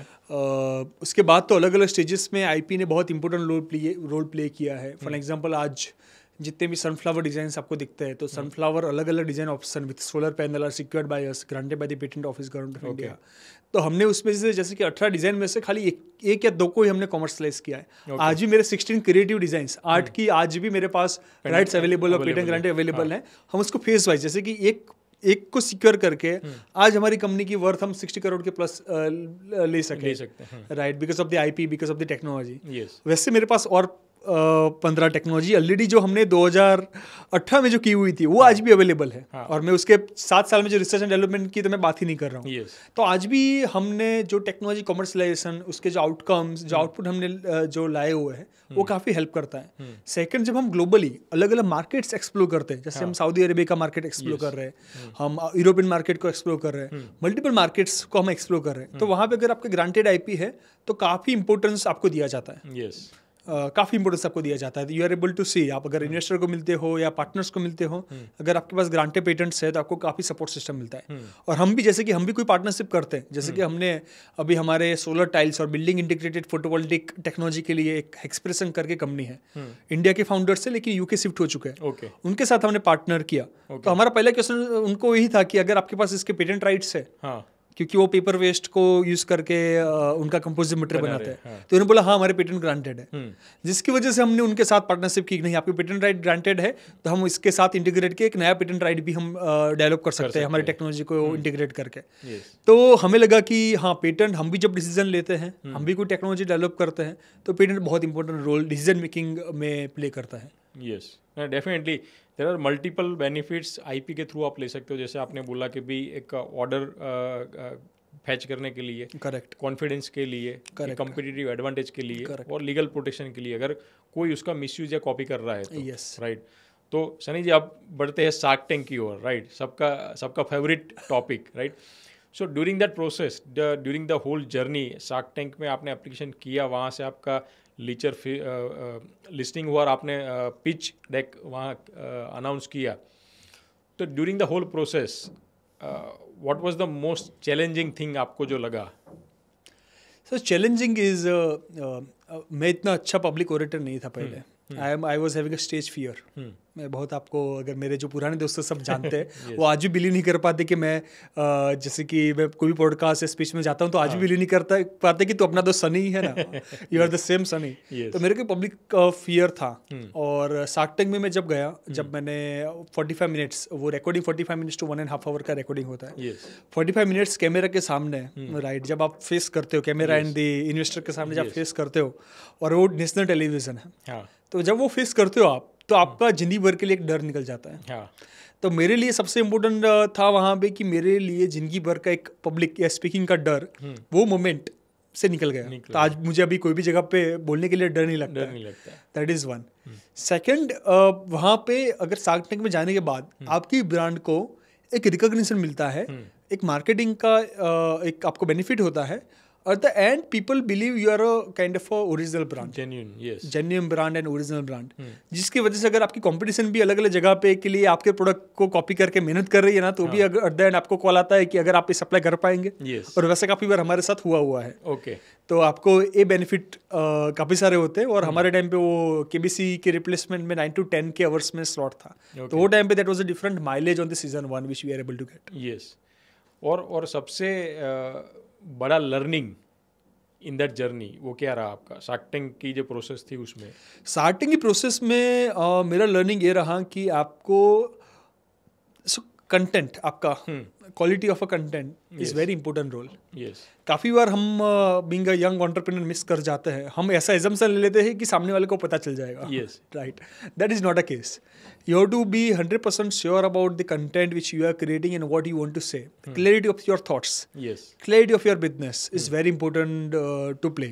उसके बाद तो अलग अलग स्टेजेस में IP ने बहुत इंपॉर्टेंट रोल प्ले किया है। फॉर एग्जाम्पल, आज जितने भी सनफ्लावर डिजाइन आपको दिखते हैं, तो सनफ्लावर अलग अलग design option with solar panel are secured by us, granted by the patent office government of India. तो हमने उसमें से जैसे कि 18 डिजाइन में से खाली एक या 2 को ही हमने कॉमर्शलाइज किया है। आज भी मेरे 16 क्रिएटिव डिजाइंस आर्ट की आज भी मेरे पास राइट्स अवेलेबल और पेटेंट ग्रांटेड अवेलेबल है। हम उसको फेज वाइज, जैसे कि एक को सिक्योर करके आज हमारी कंपनी की वर्थ हम 60 करोड़ के प्लस ले सकते हैं, right, because of the IP, because of the technology. वैसे मेरे पास और 15 टेक्नोलॉजी ऑलरेडी जो हमने 2018 में जो की हुई थी वो आज भी अवेलेबल है। और मैं उसके 7 साल में जो रिसर्च एंड डेवलपमेंट की तो मैं बात ही नहीं कर रहा हूँ। तो आज भी हमने जो टेक्नोलॉजी कमर्शलाइजेशन, उसके जो आउटकम्स, जो आउटपुट हमने जो लाए हुए हैं वो काफ़ी हेल्प करता है। सेकंड, जब हम ग्लोबली अलग अलग मार्केट्स एक्सप्लोर करते हैं, जैसे हम सऊदी अरेबिया का मार्केट एक्सप्लोर कर रहे हैं, हम यूरोपियन मार्केट को एक्सप्लोर कर रहे हैं, मल्टीपल मार्केट्स को हम एक्सप्लोर कर रहे हैं, तो वहाँ पे अगर आपके ग्रांटेड IP है तो काफ़ी इंपॉर्टेंस आपको दिया जाता है। काफ़ी इंपॉर्टेंस आपको दिया जाता है। यू आर एबल टू सी, आप अगर इन्वेस्टर को मिलते हो या पार्टनर्स को मिलते हो, अगर आपके पास ग्रांटेड पेटेंट्स है तो आपको काफ़ी सपोर्ट सिस्टम मिलता है। और हम भी, जैसे कि हम भी कोई पार्टनरशिप करते हैं, जैसे कि हमने अभी हमारे सोलर टाइल्स और बिल्डिंग इंटीग्रेटेड फोटोवोल्टिक टेक्नोलॉजी के लिए एक एक्सप्रेशन करके कंपनी है, इंडिया के फाउंडर्स है लेकिन UK शिफ्ट हो चुके हैं, उनके साथ हमने पार्टनर किया। तो हमारा पहला क्वेश्चन उनको यही था कि अगर आपके पास इसके पेटेंट राइट्स है, क्योंकि वो पेपर वेस्ट को यूज करके उनका कंपोजिट मटेरियल बनाते हैं, तो उन्होंने बोला हाँ हमारे पेटेंट ग्रांटेड है, जिसकी वजह से हमने उनके साथ पार्टनरशिप की, नहीं आपके पेटेंट राइट ग्रांटेड है तो हम इसके साथ इंटीग्रेट के एक नया पेटेंट राइट भी हम डेवलप कर सकते हैं हमारी टेक्नोलॉजी को इंटीग्रेट करके। तो हमें लगा कि हाँ पेटेंट, हम भी जब डिसीजन लेते हैं, हम भी कोई टेक्नोलॉजी डेवलप करते हैं, तो पेटेंट बहुत इंपॉर्टेंट रोल डिसीजन मेकिंग में प्ले करता है। Yes, definitely there are multiple benefits IP के थ्रू आप ले सकते हो। जैसे आपने बोला कि भी एक ऑर्डर फैच करने के लिए, करेक्ट, कॉन्फिडेंस के लिए, कॉम्पिटिटिव एडवांटेज के लिए और लीगल प्रोटेक्शन के लिए, अगर कोई उसका मिसयूज या कॉपी कर रहा है तो। Yes, right. तो सनी जी अब बढ़ते हैं शार्क टैंक की ओर, राइट, सबका favourite topic, right. So during that process, during the whole journey, Shark Tank में आपने एप्लीकेशन किया, वहाँ से आपका लीचर लिस्टिंग हुआ और आपने पिच डेक वहाँ अनाउंस किया। तो during the whole process what was the most challenging thing आपको जो लगा? सो चैलेंजिंग इज मैं इतना अच्छा पब्लिक ओरेटर नहीं था पहले, I was having a stage fear. मैं बहुत, आपको अगर मेरे जो पुराने दोस्त सब जानते हैं वो आज भी बिलीव नहीं कर पाते कि मैं जैसे कि मैं कोई भी पॉडकास्ट या स्पीच में जाता हूँ तो आज भी बिलीव नहीं करता पाते कि तू अपना दोस्त सनी है ना, you are the same Sunny. तो मेरे को पब्लिक फियर था। और शार्क टैंक में मैं जब गया, जब मैंने 45 मिनट्स, वो रिकॉर्डिंग 45 मिनट्स टू 1.5 आवर का रिकॉर्डिंग होता है, 45 मिनट्स कैमरा के सामने, राइट, जब आप फेस करते हो कैमरा एंड द इन्वेस्टर के सामने, जब फेस करते हो, और वो नेशनल टेलीविजन है, तो जब वो फेस करते हो आप, तो आपका जिंदगी भर के लिए एक डर निकल जाता है। तो मेरे लिए सबसे इम्पोर्टेंट था वहाँ पे कि मेरे लिए जिंदगी भर का एक पब्लिक या स्पीकिंग का डर, वो मोमेंट से निकल गया। तो आज मुझे अभी कोई भी जगह पे बोलने के लिए डर नहीं लगता। That is one. सेकंड, वहाँ पे अगर शार्क टैंक में जाने के बाद आपकी ब्रांड को एक रिकॉग्निशन मिलता है, एक मार्केटिंग का एक आपको बेनिफिट होता है। At the end, people believe you are a kind of a original brand. Genuine brand and original brand. जिसकी वजह से अगर आपकी कंपटीशन भी अलग अलग जगह पे के लिए आपके प्रोडक्ट को कॉपी करके मेहनत कर रही है ना, तो भी अगर एट द एंड आपको कॉल आता है कि अगर आप ये सप्लाई कर पाएंगे, और वैसे काफ़ी बार हमारे साथ हुआ है। तो आपको ये बेनिफिट काफ़ी सारे होते हैं। और हमारे टाइम पे वो केबीसी के रिप्लेसमेंट में 9 to 10 के आवर्स में स्लॉट था। तो वो टाइम पे that was a different mileage on the season 1 which we are able to get. और सबसे बड़ा लर्निंग इन दैट जर्नी वो क्या रहा आपका, शार्क टैंक की जो प्रोसेस थी उसमें? शार्क टैंक की प्रोसेस में मेरा लर्निंग ये रहा कि आपको कंटेंट, आपका quality of a content is very important role. काफ़ी बार हम being a young entrepreneur miss कर जाते हैं। हम ऐसा एजम्पशन ले लेते हैं कि सामने वाले को पता चल जाएगा। Right, that is not a case. You have to be 100% sure about the content which you are creating and what you want to say. Clarity of your thoughts. Clarity of your business is very important to play.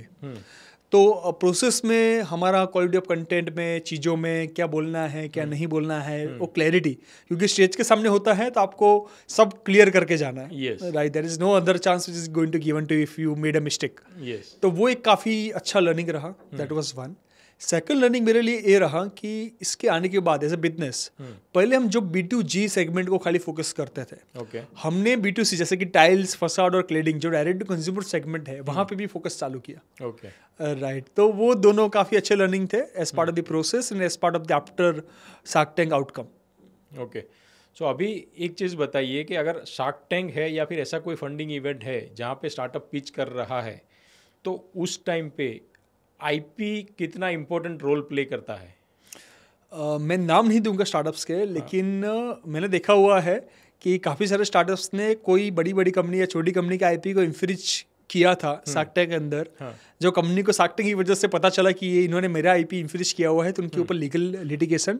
तो process में हमारा quality of content में, चीज़ों में क्या बोलना है क्या नहीं बोलना है, वो क्लैरिटी, क्योंकि स्टेज के सामने होता है तो आपको सब क्लियर करके जाना है। Right, there is no other chance which is going to given to if you made a mistake. तो वो एक काफ़ी अच्छा लर्निंग रहा। That was one. Second learning मेरे लिए ये रहा कि इसके आने के बाद एज अ बिजनेस, पहले हम जो B2G सेगमेंट को खाली फोकस करते थे, हमने B2C जैसे कि टाइल्स, फसाड और क्लेडिंग जो डायरेक्ट टू कंज्यूमर सेगमेंट है, वहाँ पे भी फोकस चालू किया। राइट, तो वो दोनों काफ़ी अच्छे लर्निंग थे as part of the process and as part of the after Shark Tank outcome. So अभी एक चीज़ बताइए कि अगर शार्क टैंक है या फिर ऐसा कोई फंडिंग इवेंट है जहाँ पे स्टार्टअप पिच कर रहा है, तो उस टाइम पे आईपी कितना इम्पोर्टेंट रोल प्ले करता है? मैं नाम नहीं दूंगा स्टार्टअप्स के, लेकिन मैंने देखा हुआ है कि काफ़ी सारे स्टार्टअप्स ने कोई बड़ी बड़ी कंपनी या छोटी कंपनी के आईपी को इंफ्रिज किया था शार्क टैंक के अंदर। जो कंपनी को शार्क टैंक की वजह से पता चला कि ये इन्होंने मेरा आईपी इंफ्रिज किया हुआ है, तो उनके ऊपर लीगल लिटिगेशन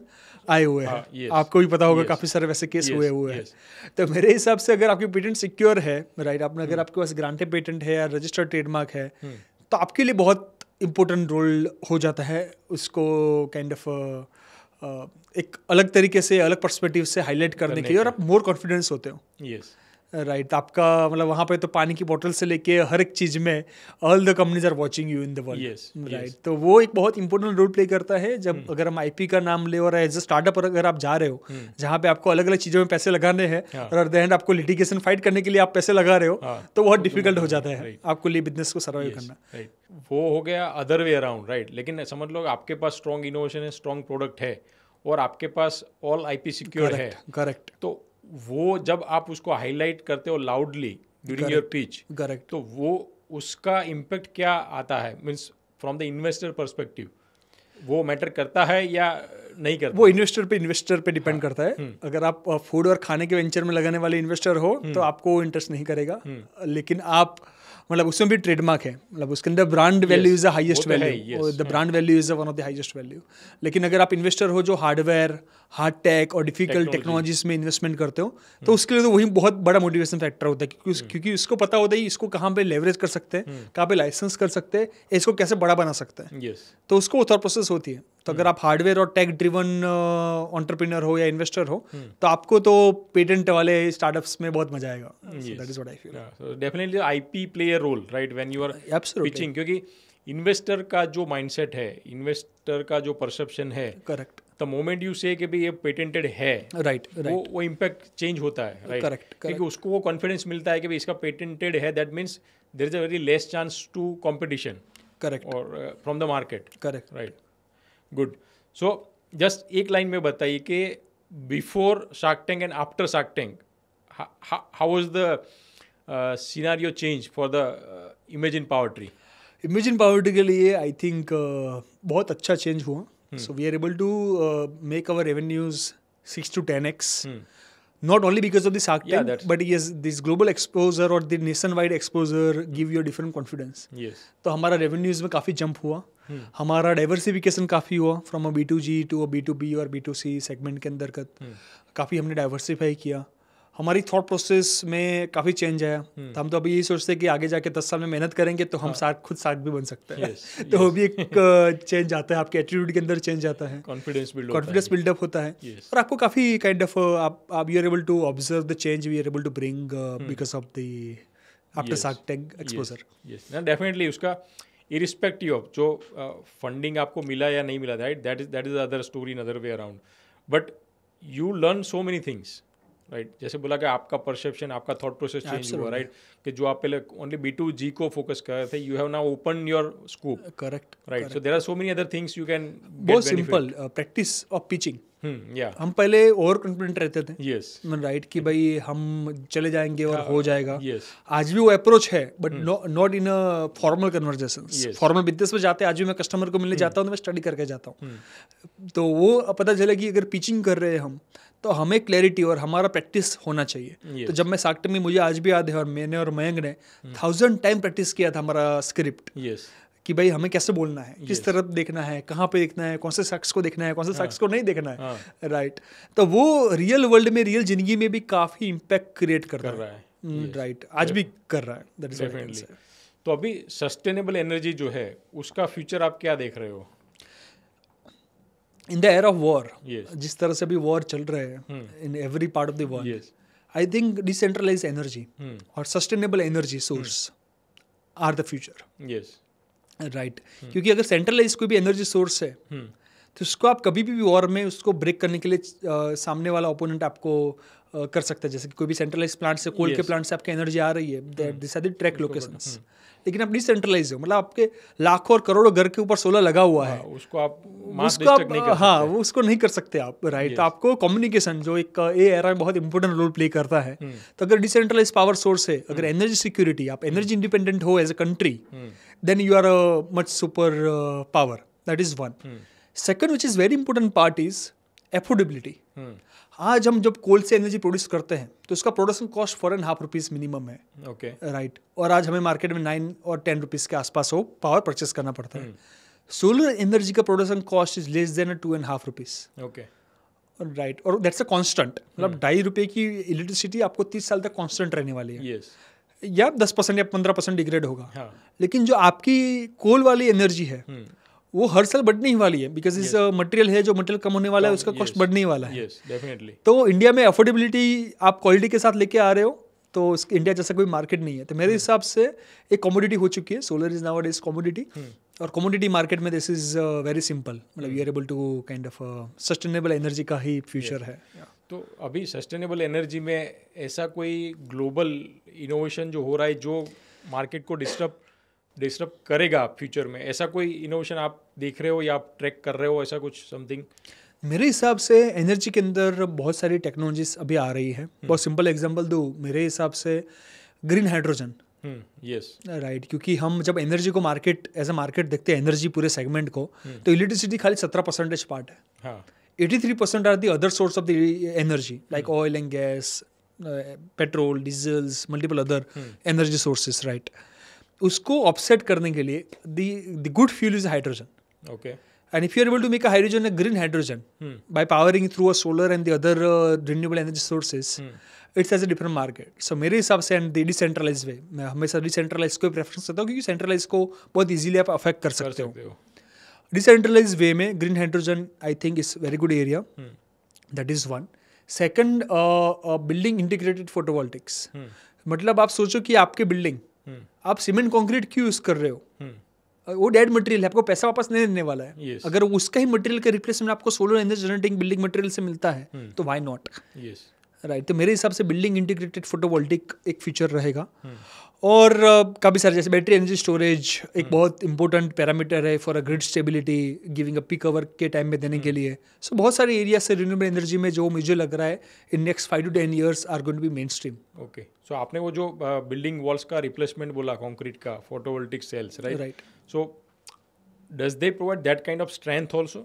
आए हुए हैं। आपको भी पता होगा काफ़ी सारे वैसे केस हुए हैं। तो मेरे हिसाब से अगर आपकी पेटेंट सिक्योर है, राइट, अगर आपके पास ग्रांटेड पेटेंट है या रजिस्टर्ड ट्रेडमार्क है, तो आपके लिए बहुत इम्पोर्टेंट रोल हो जाता है उसको काइंड ऑफ एक अलग तरीके से, अलग पर्सपेक्टिव से हाईलाइट करने के लिए, और आप मोर कॉन्फिडेंस होते हो। राइट, आपका मतलब वहाँ पे तो पानी की बोतल से लेके हर एक चीज़ में all the companies are watching you in the world. Right, तो वो एक बहुत इंपॉर्टेंट रोल प्ले करता है जब अगर हम आईपी का नाम ले और एज अ स्टार्टअप अगर आप जा रहे हो जहाँ पे आपको अलग अलग चीज़ों में पैसे लगाने हैं, और एट द एंड आपको लिटिगेशन फाइट करने के लिए आप पैसे लगा रहे हो, तो बहुत डिफिकल्ट हो जाता है आपको लिए बिजनेस को सर्वाइव करना। वो हो गया अदर वे अराउंड, राइट। लेकिन समझ लो आपके पास स्ट्रॉन्ग इनोवेशन है, स्ट्रॉन्ग प्रोडक्ट है, और आपके पास ऑल आईपी सिक्योर है। करेक्ट। तो वो जब आप उसको हाईलाइट करते हो loudly during your pitch, correct, तो वो उसका इम्पैक्ट क्या आता है, means from the investor perspective वो मैटर करता है या नहीं करता? वो इन्वेस्टर पे डिपेंड करता है। अगर आप फूड और खाने के वेंचर में लगाने वाले इन्वेस्टर हो तो आपको इंटरेस्ट नहीं करेगा, लेकिन आप मतलब उसमें भी ट्रेडमार्क है, मतलब उसके अंदर brand value is the highest value, the brand value is one of the highest value. लेकिन अगर आप इन्वेस्टर हो जो हार्डवेयर, हार्ड टेक और डिफिकल्ट टेक्नोलॉजीज में इन्वेस्टमेंट करते हो, तो उसके लिए तो वही बहुत बड़ा मोटिवेशन फैक्टर होता है, क्योंकि उसको पता होता है इसको कहाँ पे लेवरेज कर सकते हैं, कहाँ पे लाइसेंस कर सकते हैं, इसको कैसे बड़ा बना सकते हैं। तो उसको थॉट प्रोसेस होती है। तो अगर आप हार्डवेयर और टेक ड्रिवन एंटरप्रेन्योर हो या इन्वेस्टर हो, तो आपको तो पेटेंट वाले स्टार्टअप्स में बहुत मजा आएगा। That is what I feel. Definitely IP play a role, right, when you are pitching, क्योंकि इन्वेस्टर का जो माइंडसेट है, इन्वेस्टर का जो परसेप्शन है, करेक्ट, द मोमेंट यू से कि भाई ये पेटेंटेड है, राइट, वो इम्पैक्ट चेंज होता है, राइट, करेक्ट, क्योंकि उसको वो कॉन्फिडेंस मिलता है कि भाई इसका पेटेंटेड है, that means there is a very less chance to competition, correct, और from the market, correct, right, good. So just एक लाइन में बताइए कि before Shark Tank and after Shark Tank how was the scenario change for the Imagine Power Tree? Imagine Power Tree के लिए I think बहुत अच्छा change हुआ. So we are able to make our revenues 6 to 10x. Not only because of the Shark Tank, but yes, this global exposure or the nationwide exposure give you a different confidence. Yes. तो हमारा revenues में काफ़ी jump हुआ. हमारा diversification काफ़ी हुआ from a B2G to a B2B और B2C segment के अंतर्गत. काफ़ी हमने diversify किया. हमारी थॉट प्रोसेस में काफ़ी चेंज आया. तो हम तो अभी यही सोचते हैं कि आगे जाके 10 साल में मेहनत करेंगे तो हम खुद शार्क भी बन सकते हैं. तो वो भी एक चेंज आता है, आपके एटीट्यूड के अंदर चेंज आता है, कॉन्फिडेंस बिल्डअप होता है. और आपको काफ़ी काइंड ऑफ आप you are able to observe the change we are able to bring because of the after Shark Tank exposure. Definitely उसका इरिस्पेक्टिव ऑफ जो फंडिंग आपको मिला या नहीं मिला, that is other story in other way around, but you learn so many things, right? जैसे बोला कि आपका परसेप्शन, आपका थॉट प्रोसेस चेंज हुआ, राइट? कि जो आप पहले ओनली B2G को फोकस कर रहे थे, you have now open your scope. Correct, right. So there are so many other things you can. बहुत सिंपल प्रैक्टिस ऑफ पिचिंग. या हम पहले ओवर कॉन्फिडेंट रहते थे. यस. राइट, कि भाई हम चले जाएंगे और हो जाएगा. यस. आज भी वो अप्रोच है, but not in a formal conversations. Formal business में जाते हैं, आज भी मैं कस्टमर को मिलने जाता हूँ तो मैं स्टडी करके जाता हूँ. तो वो पता चला कि अगर पिचिंग कर रहे हैं हम, तो हमें क्लैरिटी और हमारा प्रैक्टिस होना चाहिए. तो जब मैं शार्क टैंक में, मुझे आज भी याद है, और मैंने और मयंक ने 1000 टाइम प्रैक्टिस किया था हमारा स्क्रिप्ट. कि भाई हमें कैसे बोलना है, किस तरफ देखना है, कहाँ पे देखना है, कौन से शख्स को देखना है, कौन से शख्स को नहीं देखना है. राइट. तो वो रियल वर्ल्ड में, रियल जिंदगी में भी काफ़ी इम्पैक्ट क्रिएट कर रहा है. राइट, आज भी कर रहा है. That is definitely. तो अभी सस्टेनेबल एनर्जी जो है, उसका फ्यूचर आप क्या देख रहे हो? In the era of war, जिस तरह से अभी वॉर चल रहे हैं in every part of the world, I think decentralize energy और sustainable energy source are the future. Yes. Right. क्योंकि अगर सेंट्रलाइज कोई भी एनर्जी सोर्स है तो उसको आप कभी भी वॉर में उसको ब्रेक करने के लिए सामने वाला ओपोनेंट आपको कर सकता है. जैसे कि कोई भी सेंट्रलाइज प्लांट से, कोल के प्लांट से आपकी एनर्जी आ रही है, this are the track locations. लेकिन आप डिसेंट्रलाइज हो, मतलब आपके लाखों और करोड़ों घर के ऊपर सोलर लगा हुआ है, उसको आप नहीं कर हाँ, वो उसको नहीं कर सकते आप. राइट. तो आपको कम्युनिकेशन, जो एक एरा में बहुत इंपॉर्टेंट रोल प्ले करता है, तो अगर डिसेंट्रलाइज पावर सोर्स है, अगर एनर्जी सिक्योरिटी, आप एनर्जी इंडिपेंडेंट हो as a country, then you are a much super power. That is one. Second, which is very important part is affordability. आज हम जब कोल से एनर्जी प्रोड्यूस करते हैं तो उसका प्रोडक्शन कॉस्ट 4.5 रुपीज़ मिनिमम है. ओके. राइट. और आज हमें मार्केट में 9 और 10 रुपीज़ के आसपास वो पावर परचेस करना पड़ता है. सोलर एनर्जी का production cost is less than 2.5 rupees. Okay. Right. और दैट्स अ कॉन्स्टेंट, मतलब 2.5 रुपये की इलेक्ट्रिसिटी आपको 30 साल तक कॉन्स्टेंट रहने वाली है. यस. या 10% या 15% डिग्रेड होगा. हाँ. लेकिन जो आपकी कोल वाली एनर्जी है वो हर साल बढ़ने ही वाली है, बिकॉज इस मटेरियल है, जो मटेरियल कम होने वाला है उसका कॉस्ट बढ़ने ही वाला है. डेफिनेटली. तो इंडिया में अफोर्डेबिलिटी आप क्वालिटी के साथ लेके आ रहे हो, तो इंडिया जैसा कोई मार्केट नहीं है. तो मेरे हिसाब से एक कमोडिटी हो चुकी है. Solar is nowadays commodity, और कमोडिटी मार्केट में दिस इज वेरी सिंपल, मतलब you are able to kind of sustainable energy का ही फ्यूचर है. तो अभी सस्टेनेबल एनर्जी में ऐसा कोई ग्लोबल इनोवेशन जो हो रहा है जो मार्केट को डिस्टर्ब करेगा फ्यूचर में, ऐसा कोई इनोवेशन आप देख रहे हो या आप ट्रैक कर रहे हो, ऐसा कुछ समथिंग? मेरे हिसाब से एनर्जी के अंदर बहुत सारी टेक्नोलॉजीज अभी आ रही है. बहुत सिंपल एग्जांपल दूँ, मेरे हिसाब से ग्रीन हाइड्रोजन. यस. राइट. क्योंकि हम जब एनर्जी को मार्केट एज अ मार्केट देखते हैं, एनर्जी पूरे सेगमेंट को, तो इलेक्ट्रिसिटी खाली 17% पार्ट है. हाँ. 83% are the other source of the energy, like oil and gas, petrol, diesels, multiple other energy sources. Right. उसको ऑफसेट करने के लिए the good fuel is hydrogen. Okay. And if you are able to make a hydrogen, a green hydrogen, by powering through a solar and the other renewable energy sources, it's as a different market. So मेरे हिसाब से and the decentralized way, मैं हमेशा decentralized को preference देता हूँ क्योंकि centralized को बहुत easily आप अफेक्ट कर सकते हो. Decentralized way में green hydrogen I think is very good area. That is one. Second, building integrated photovoltaics. मतलब आप सोचो कि आपके बिल्डिंग आप सीमेंट कंक्रीट क्यों यूज कर रहे हो, वो डेड मटेरियल है, आपको पैसा वापस नहीं देने वाला है. yes. अगर उसका ही मटेरियल का रिप्लेसमेंट आपको solar energy generating building material से मिलता है तो व्हाई नॉट. राइट। तो मेरे हिसाब से बिल्डिंग इंटीग्रेटेड फोटोवोल्टिक एक फीचर रहेगा। और काफ़ी सारे जैसे बैटरी एनर्जी स्टोरेज एक बहुत इंपॉर्टेंट पैरामीटर है for a grid stability, giving a peak hour के टाइम में देने के लिए। सो बहुत सारे एरिया से रिन्यूएबल एनर्जी में जो मुझे लग रहा है in next 5 to 10 years are going to be mainstream. Okay, so आपने वो जो बिल्डिंग वॉल्स का रिप्लेसमेंट बोला कंक्रीट का photovoltaic cells, right? So does they provide that kind of strength also?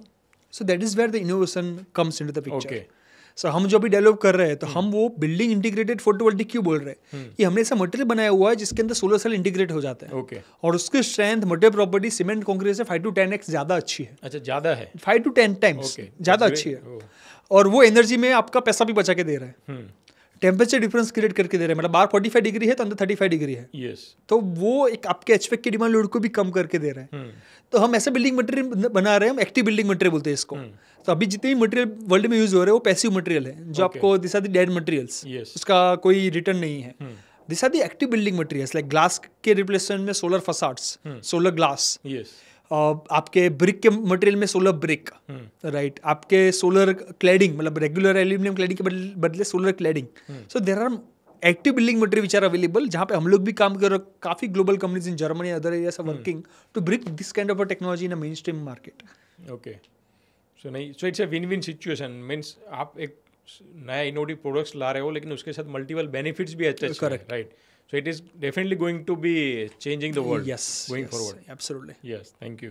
So that is where the innovation comes into the picture. Okay, so हम जो भी develop कर रहे हैं तो हम वो बिल्डिंग इंटीग्रेटेड फोटोवोल्टिक क्यों बोल रहे हैं? ये हमने ऐसा मटेरियल बनाया हुआ है जिसके अंदर सोलर सेल इंटीग्रेट हो जाता है। ओके, और उसकी strength material property cement concrete से 5 to 10x ज्यादा अच्छी है। अच्छा, ज़्यादा है? 5 to 10 टाइम्स Okay, ज्यादा that's अच्छी है। great. और वो एनर्जी में आपका पैसा भी बचा के दे रहा है। टेम्परेचर डिफरेंस क्रिएट करके दे रहे हैं, मतलब बाहर 45 डिग्री है तो अंदर 35 डिग्री है। यस, तो वो एक आपके एचवेक की डिमांड लोड को भी कम करके दे रहे हैं। तो हम ऐसे बिल्डिंग मटेरियल बना रहे हैं, हम एक्टिव बिल्डिंग मटेरियल बोलते हैं इसको। तो अभी जितने भी मटेरियल वर्ल्ड में यूज हो रहे हैं वो पैसिव मटेरियल है, जो आपको this are the dead materials, उसका कोई रिटर्न नहीं है। This are the active building materials, like glass के रिप्लेसमेंट में solar facades, solar glass, yes, आपके ब्रिक के मटेरियल में सोलर ब्रिक, राइट? आपके सोलर क्लैडिंग, मतलब रेगुलर एल्यूमिनियम क्लैडिंग के बदले solar cladding. So there are active building material which are available, जहाँ पे हम लोग भी काम कर रहे हैं। काफी global companies in Germany other areas are working to bring this kind of a technology in a mainstream market. Okay, so नहीं, so it's a win win situation. Means आप एक नया इनोवेटिव प्रोडक्ट्स ला रहे हो लेकिन उसके साथ multiple benefits भी अच्छे, Correct. Right? So it is definitely going to be changing the world going forward. Absolutely. Yes, thank you.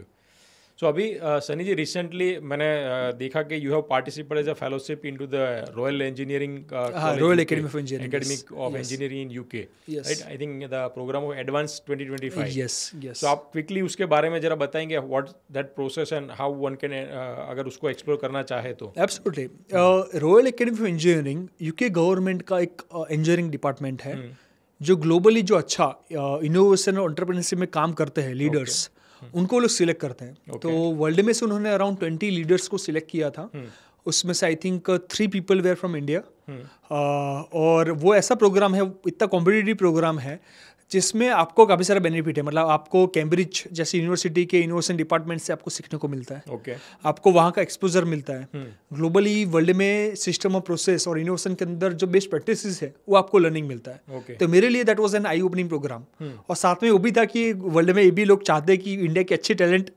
So अभी सनी जी रिसेंटली मैंने देखा कि you have participated as a fellowship into the Royal Engineering Royal Academy of Engineering, academic of engineering in UK, Yes. Right? I think the programme of advance 2025. Yes, yes. तो आप quickly उसके बारे में जरा बताएंगे what that process and how one can अगर उसको explore करना चाहे तो। Absolutely. Royal academy of engineering UK government का एक इंजीनियरिंग डिपार्टमेंट है जो ग्लोबली जो अच्छा इनोवेशन और एंटरप्रेन्योरशिप में काम करते हैं लीडर्स, उनको लोग सिलेक्ट करते हैं। तो वर्ल्ड में से उन्होंने अराउंड 20 लीडर्स को सिलेक्ट किया था। उसमें से I think 3 people were from India. और वो ऐसा प्रोग्राम है, इतना कॉम्पिटिटिव प्रोग्राम है जिसमें आपको काफ़ी सारा बेनिफिट है। मतलब आपको कैम्ब्रिज जैसी यूनिवर्सिटी के इनोवेशन डिपार्टमेंट से आपको सीखने को मिलता है। ओके, आपको वहाँ का एक्सपोजर मिलता है। ग्लोबली वर्ल्ड में सिस्टम ऑफ प्रोसेस और इनोवेशन के अंदर जो बेस्ट प्रैक्टिसेस है वो आपको लर्निंग मिलता है। ओके, तो मेरे लिए that was an eye opening programme. और साथ में वो भी था कि वर्ल्ड में ये भी लोग चाहते हैं कि इंडिया के अच्छे टैलेंट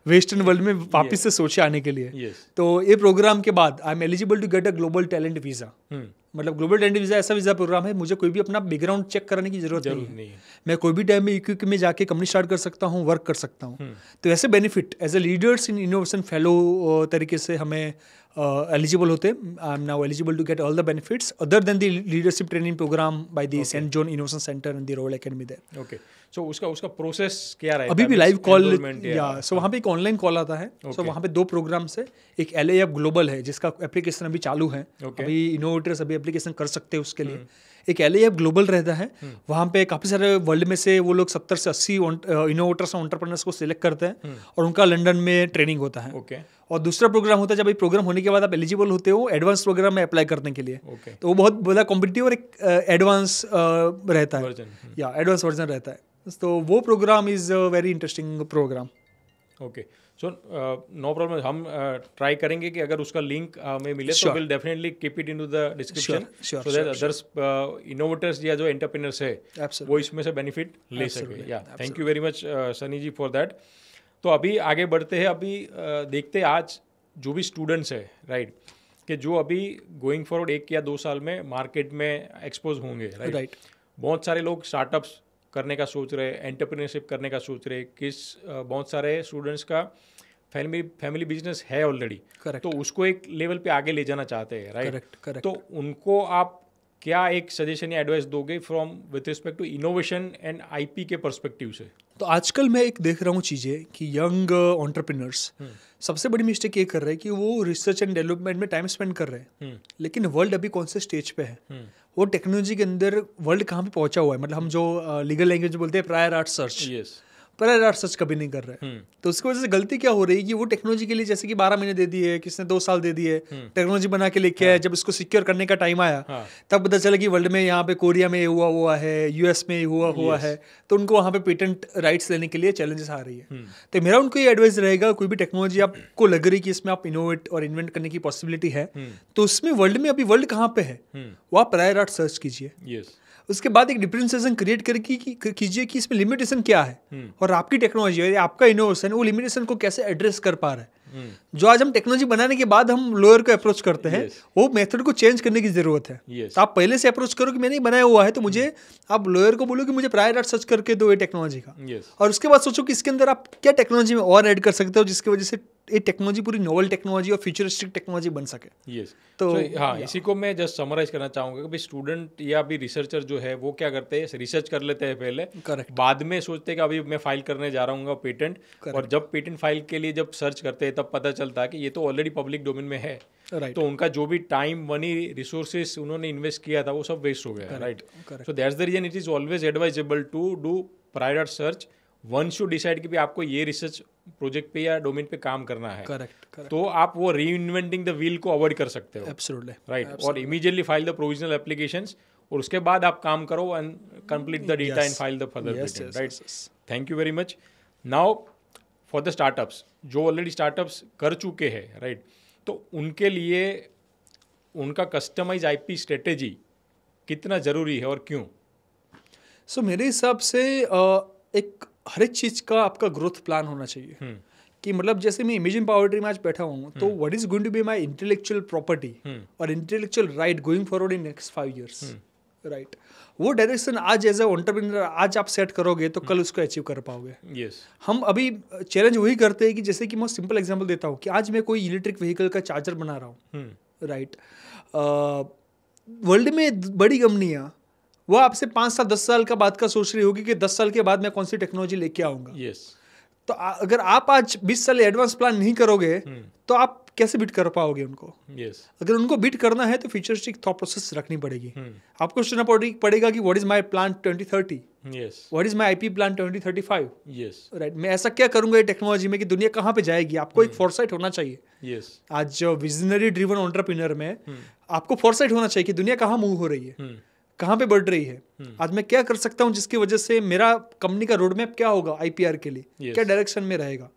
वेस्टर्न वर्ल्ड में वापस से सोचे आने के लिए। यस, तो ये प्रोग्राम के बाद I am eligible to get a global talent visa. मतलब ग्लोबल टैलेंट वीज़ा ऐसा वीज़ा प्रोग्राम है, मुझे कोई भी अपना बैकग्राउंड चेक करने की जरूरत नहीं है। मैं कोई भी टाइम में यूके में जाके कंपनी स्टार्ट कर सकता हूँ, वर्क कर सकता हूँ। तो ऐसे benefit as a leaders in innovation fellow तरीके से हमें एलिजिबल होते हैं। I am now eligible to get all the benefits other than the leadership training programme by the Saint John Innovation Centre and the Royal Academy there. Okay, so उसका process क्या रहता है? अभी भी लाइव कॉल, या सो वहाँ पे एक ऑनलाइन कॉल आता है। सो वहाँ पे 2 प्रोग्राम्स है। एक LAF ग्लोबल है जिसका एप्लीकेशन अभी चालू है। अभी इनोवेटर्स अभी एप्लीकेशन कर सकते हैं उसके लिए। एक LAF ग्लोबल रहता है, वहाँ पे काफ़ी सारे वर्ल्ड में से वो लोग 70 से 80 इनोवेटर्स और एंटरप्रेन्योर्स को सिलेक्ट करते हैं और उनका लंदन में ट्रेनिंग होता है। ओके, और दूसरा प्रोग्राम होता है जब ये प्रोग्राम होने के बाद आप एलिजिबल होते हो एडवांस प्रोग्राम में अप्लाई करने के लिए। तो वो बहुत बड़ा कॉम्पिटिटिव और एक एडवांस रहता है, या एडवांस वर्जन रहता है। तो वो programme is very interesting programme. Okay, so no problem, हम ट्राई करेंगे कि अगर उसका लिंक हमें मिले तो will definitely keep it into the description so that others innovators या जो एंटरप्रेन्योर्स है वो इसमें से बेनिफिट ले सके। या thank you very much Sunny ji for that. तो अभी आगे बढ़ते हैं। अभी देखते हैं आज जो भी स्टूडेंट्स है, राइट, कि जो अभी गोइंग फॉरवर्ड 1 या 2 साल में मार्केट में एक्सपोज होंगे, राइट? बहुत सारे लोग स्टार्टअप्स करने का सोच रहे, एंटरप्रेन्योरशिप करने का सोच रहे, बहुत सारे स्टूडेंट्स का फैमिली बिजनेस है ऑलरेडी, तो उसको एक लेवल पे आगे ले जाना चाहते हैं, राइट? तो उनको आप क्या एक सजेशन या एडवाइस दोगे from with respect to innovation and IP के पर्सपेक्टिव से? तो आजकल मैं एक देख रहा हूँ चीज़ें कि यंग एंटरप्रेन्योर्स सबसे बड़ी मिस्टेक ये कर रहे हैं कि वो रिसर्च एंड डेवलपमेंट में टाइम स्पेंड कर रहे हैं, लेकिन वर्ल्ड अभी कौन से स्टेज पे है, वो टेक्नोलॉजी के अंदर वर्ल्ड कहाँ पे पहुंचा हुआ है। मतलब हम जो लीगल लैंग्वेज बोलते हैं प्रायर आर्ट सर्च, पर आर्ट सर्च कभी नहीं कर रहे हैं। तो उसकी वजह से गलती क्या हो रही है कि वो टेक्नोलॉजी के लिए जैसे कि 12 महीने दे दिए, किसने 2 साल दे दिए, टेक्नोलॉजी बना के लेके आया, जब इसको सिक्योर करने का टाइम आया तब पता चला कि वर्ल्ड में यहाँ पे कोरिया में हुआ है, यूएस में हुआ है, तो उनको वहाँ पे पेटेंट राइट्स लेने के लिए चैलेंजेस आ रही है। तो मेरा उनको ये एडवाइस रहेगा, कोई भी टेक्नोलॉजी आपको लग रही है कि इसमें आप इनोवेट और इन्वेंट करने की पॉसिबिलिटी है, तो उसमें वर्ल्ड में अभी वर्ल्ड कहाँ पे है वो आप प्रायर आर्ट सर्च कीजिए। उसके बाद एक डिफरेंशिएशन क्रिएट करके कीजिए कि इसमें लिमिटेशन क्या है और आपकी टेक्नोलॉजी, आपका इनोवेशन वो लिमिटेशन को कैसे एड्रेस कर पा रहा है। जो आज हम टेक्नोलॉजी बनाने के बाद हम लोअर को अप्रोच करते हैं, वो मेथड को चेंज करने की जरूरत है। तो आप पहले से अप्रोच करो कि मैंने बनाया हुआ है, तो मुझे आप लोअर को बोलो कि मुझे प्रायर आर्ट सर्च करके दो ये टेक्नोलॉजी का, और उसके बाद सोचो कि इसके अंदर आप क्या टेक्नोलॉजी में और ऐड कर सकते हो जिसकी वजह से ये टेक्नोलॉजी पूरी नोवल टेक्नोलॉजी और फ्यूचरिस्टिक टेक्नोलॉजी बन सके। तो हाँ, इसी को मैं जस्ट समराइज करना चाहूँगा कि स्टूडेंट या भी रिसर्चर जो है वो क्या करते हैं, रिसर्च कर लेते हैं पहले, बाद में सोचते हैं कि अभी मैं फाइल करने जा रहा हूँ पेटेंट, और जब पेटेंट फाइल के लिए जब सर्च करते हैं तब पता चलता है कि ये तो ऑलरेडी पब्लिक डोमेन में है, तो उनका जो भी टाइम, मनी, रिसोर्सेस उन्होंने इन्वेस्ट किया था वो सब वेस्ट हो गया, right. So that's the reason it is always advisable to do prior art search once you decide कि भी आपको ये रिसर्च प्रोजेक्ट पे या डोमेन पे काम करना है। करेक्ट। तो आप वो री इन्वेंटिंग द व्हील को अवॉइड कर सकते हो, एब्सोल्युटली, राइट। और immediately file the provisional applications, और उसके बाद आप काम करो and complete the data and file the further patent, right. Thank you very much. Now for the startups जो ऑलरेडी स्टार्टअप्स कर चुके हैं, राइट, तो उनके लिए उनका कस्टमाइज आईपी स्ट्रेटेजी कितना ज़रूरी है और क्यों? सो मेरे हिसाब से एक हर एक चीज़ का आपका ग्रोथ प्लान होना चाहिए। कि मतलब जैसे मैं इमेजिन पावर ट्री में आज बैठा हूँ, तो what is going to be my intellectual property और intellectual right going forward in next 5 years, right. वो डायरेक्शन आज एज ए एंटरप्रेन्योर आज आप सेट करोगे तो कल उसको अचीव कर पाओगे। हम अभी चैलेंज वही करते हैं कि जैसे कि मैं सिंपल एग्जांपल देता हूँ कि आज मैं कोई इलेक्ट्रिक व्हीकल का चार्जर बना रहा हूँ, राइट। वर्ल्ड में बड़ी कंपनियाँ वो आपसे 5 साल 10 साल का बाद का सोच रही होगी कि 10 साल के बाद मैं कौन सी टेक्नोलॉजी लेके आऊँगा। तो अगर आप आज 20 साल एडवांस प्लान नहीं करोगे तो आप कैसे बीट कर पाओगे उनको? अगर उनको बीट करना है तो फ्यूचरिस्टिक थॉट प्रोसेस रखनी पड़ेगी। आपको सोचना पड़ेगा कि what is my plan 2030, what is my IP plan 2035, right. मैं ऐसा क्या करूंगा ये टेक्नोलॉजी में कि दुनिया कहाँ पे जाएगी। आपको एक फोरसाइट होना चाहिए। आज जो विजनरी ड्रिवन एंटरप्रेन्योर में आपको फोरसाइट होना चाहिए कि दुनिया कहाँ मूव हो रही है, कहाँ पे बढ़ रही है, आज मैं क्या कर सकता हूँ जिसकी वजह से मेरा कंपनी का रोड मैप क्या होगा आईपीआर के लिए, क्या डायरेक्शन में रहेगा।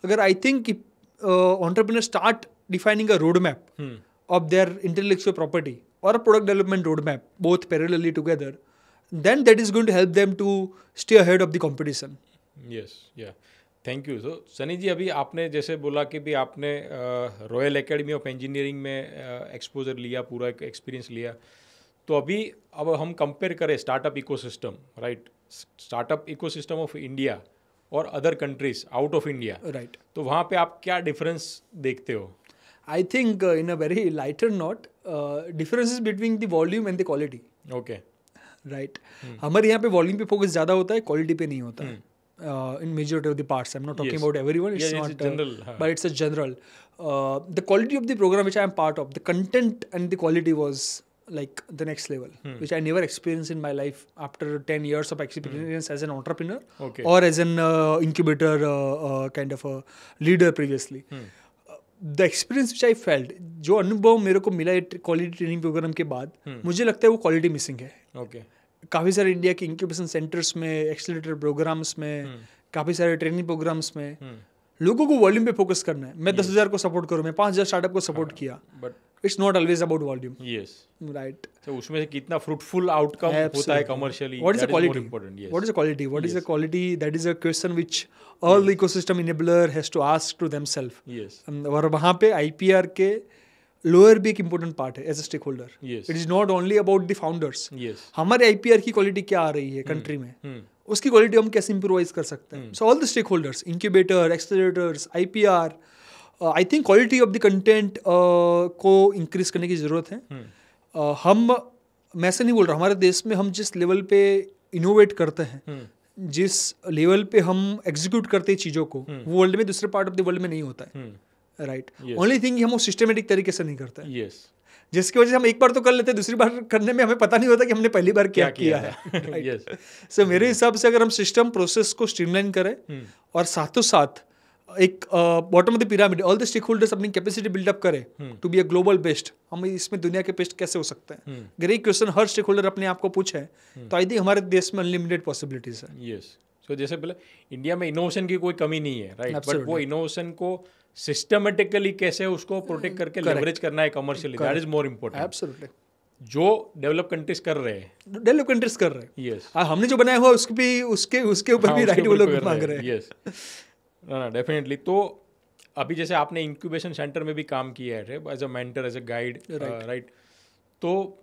अगर I think entrepreneur start defining a road map of their intellectual property और a product development road map both parallelly together, then that is going to help them to stay ahead of the competition. Thank you. तो सनी जी, अभी आपने जैसे बोला कि भी आपने royal academy of engineering में एक्सपोजर लिया, पूरा एक एक्सपीरियंस लिया, तो अभी अब हम कंपेयर करें startup ecosystem, right, startup ecosystem of India और other countries out of India, right, तो वहाँ पे आप क्या डिफरेंस देखते हो? I think in a very lighter note, differences between the volume and the quality. Okay, right. हमारे यहाँ पे वॉल्यूम पे फोकस ज़्यादा होता है, क्वालिटी पे नहीं होता है। In majority of the parts, I'm not talking about everyone. It's not general, but it's a general. The quality of the program which I am part of, the content and the quality was like the next level, which I never experienced in my life after 10 years of experience as an entrepreneur or as an incubator kind of a leader previously. The experience which I felt, जो अनुभव मेरे को मिला quality training programme के बाद, मुझे लगता है वो क्वालिटी मिसिंग है। ओके, काफ़ी सारे इंडिया के इंक्यूबेशन सेंटर्स में, एक्सेलरेटर प्रोग्राम्स में, काफ़ी सारे ट्रेनिंग प्रोग्राम्स में लोगों को वॉल्यूम पे फोकस करना है। मैं 10,000 को सपोर्ट करूँ, मैं 5,000 स्टार्टअप को सपोर्ट किया, but it's not always about volume. Right. तो उसमें से कितना फ्रूटफुल आउटकम होता है commercially, what is the quality, what is the quality, what is the quality, that is a question which all the ecosystem enabler has to ask to themselves. और वहाँ पे IPR के लोअर भी एक important part है as a stakeholder. It is not only about the founders. हमारे IPR की quality क्या आ रही है कंट्री में, उसकी क्वालिटी हम कैसे इम्प्रोवाइज कर सकते हैं। So all the stakeholders, incubator, accelerators, IPR, I think quality of the content को इंक्रीज करने की ज़रूरत है। मैं ऐसे नहीं बोल रहा, हमारे देश में हम जिस लेवल पे इनोवेट करते हैं, जिस लेवल पे हम एग्जीक्यूट करते हैं चीज़ों को, वो वर्ल्ड में दूसरे पार्ट ऑफ द वर्ल्ड में नहीं होता है। राइट। ओनली थिंग हम वो सिस्टमेटिक तरीके से नहीं करते हैं। जिसकी वजह से हम एक बार तो कर लेते हैं, दूसरी बार करने में हमें पता नहीं होता कि हमने पहली बार क्या किया है। यस सो मेरे हिसाब से अगर हम सिस्टम प्रोसेस को स्ट्रीमलाइन करें और साथों साथ एक bottom of the pyramid all the stakeholders अपनी कैपेसिटी बिल्डअप करें to be a global best, हम इसमें दुनिया के बेस्ट कैसे हो सकते हैं, अगर एक क्वेश्चन हर स्टेक होल्डर अपने आप को पूछे तो आई थिंक हमारे देश में अनलिमिटेड पॉसिबिलिटीज है। यस सो जैसे बोले इंडिया में इनोवेशन की कोई कमी नहीं है, राइट, बट Absolutely. वो इनोवेशन को सिस्टमेटिकली कैसे उसको प्रोटेक्ट करके लेवरेज करना है commercially, that is more important. Absolutely, जो डेवलप कंट्रीज कर रहे हैं, डेवलप कंट्रीज कर रहे हैं। यस हमने जो बनाया हुआ उसके भी उसके ऊपर भी राइट वो लोग मांग रहे हैं। यस ना डेफिनेटली। तो अभी जैसे आपने इंक्यूबेशन सेंटर में भी काम किया है as a mentor, as a guide, right, तो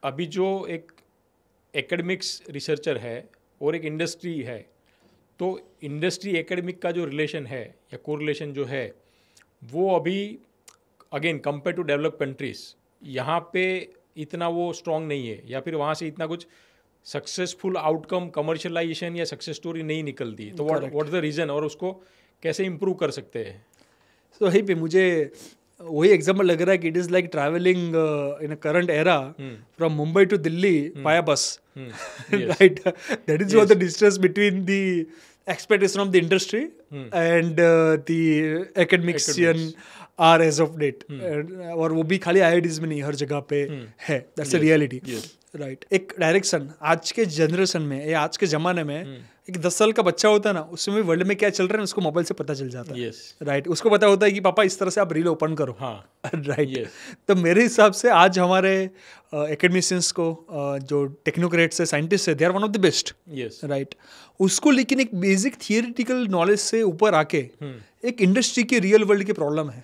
अभी जो एक एकेडमिक्स रिसर्चर है और एक इंडस्ट्री है, तो इंडस्ट्री एकेडमिक का जो रिलेशन है या कोरिलेशन जो है वो अभी again compare to develop countries यहाँ पे इतना वो स्ट्रॉन्ग नहीं है, या फिर वहाँ से इतना कुछ सक्सेसफुल आउटकम कमर्शियलाइजेशन या सक्सेस स्टोरी नहीं निकलती है। तो व्हाट इज द रीज़न और उसको कैसे इम्प्रूव कर सकते हैं? तो वहीं पे मुझे वही एग्जाम्पल लग रहा है कि it is like travelling in a current era from Mumbai to Delhi by bus, right, that is what the distance between the expectation of the industry and the academician are as of date, और वो भी खाली IITs में नहीं, हर जगह पे है, that's a reality, right. एक डायरेक्शन आज के जनरेशन में या आज के ज़माने में एक 10 साल का बच्चा होता है ना, उसमें वर्ल्ड में क्या चल रहा है उसको मोबाइल से पता चल जाता है, राइट, उसको पता होता है कि पापा इस तरह से आप रील ओपन करो, राइट। तो मेरे हिसाब से आज हमारे एकेडमिशियंस को जो टेक्नोक्रेट्स है, साइंटिस्ट है, they are one of the best, right. उसको लेकिन एक बेसिक थियोरिटिकल नॉलेज से ऊपर आके एक इंडस्ट्री के रियल वर्ल्ड की प्रॉब्लम है,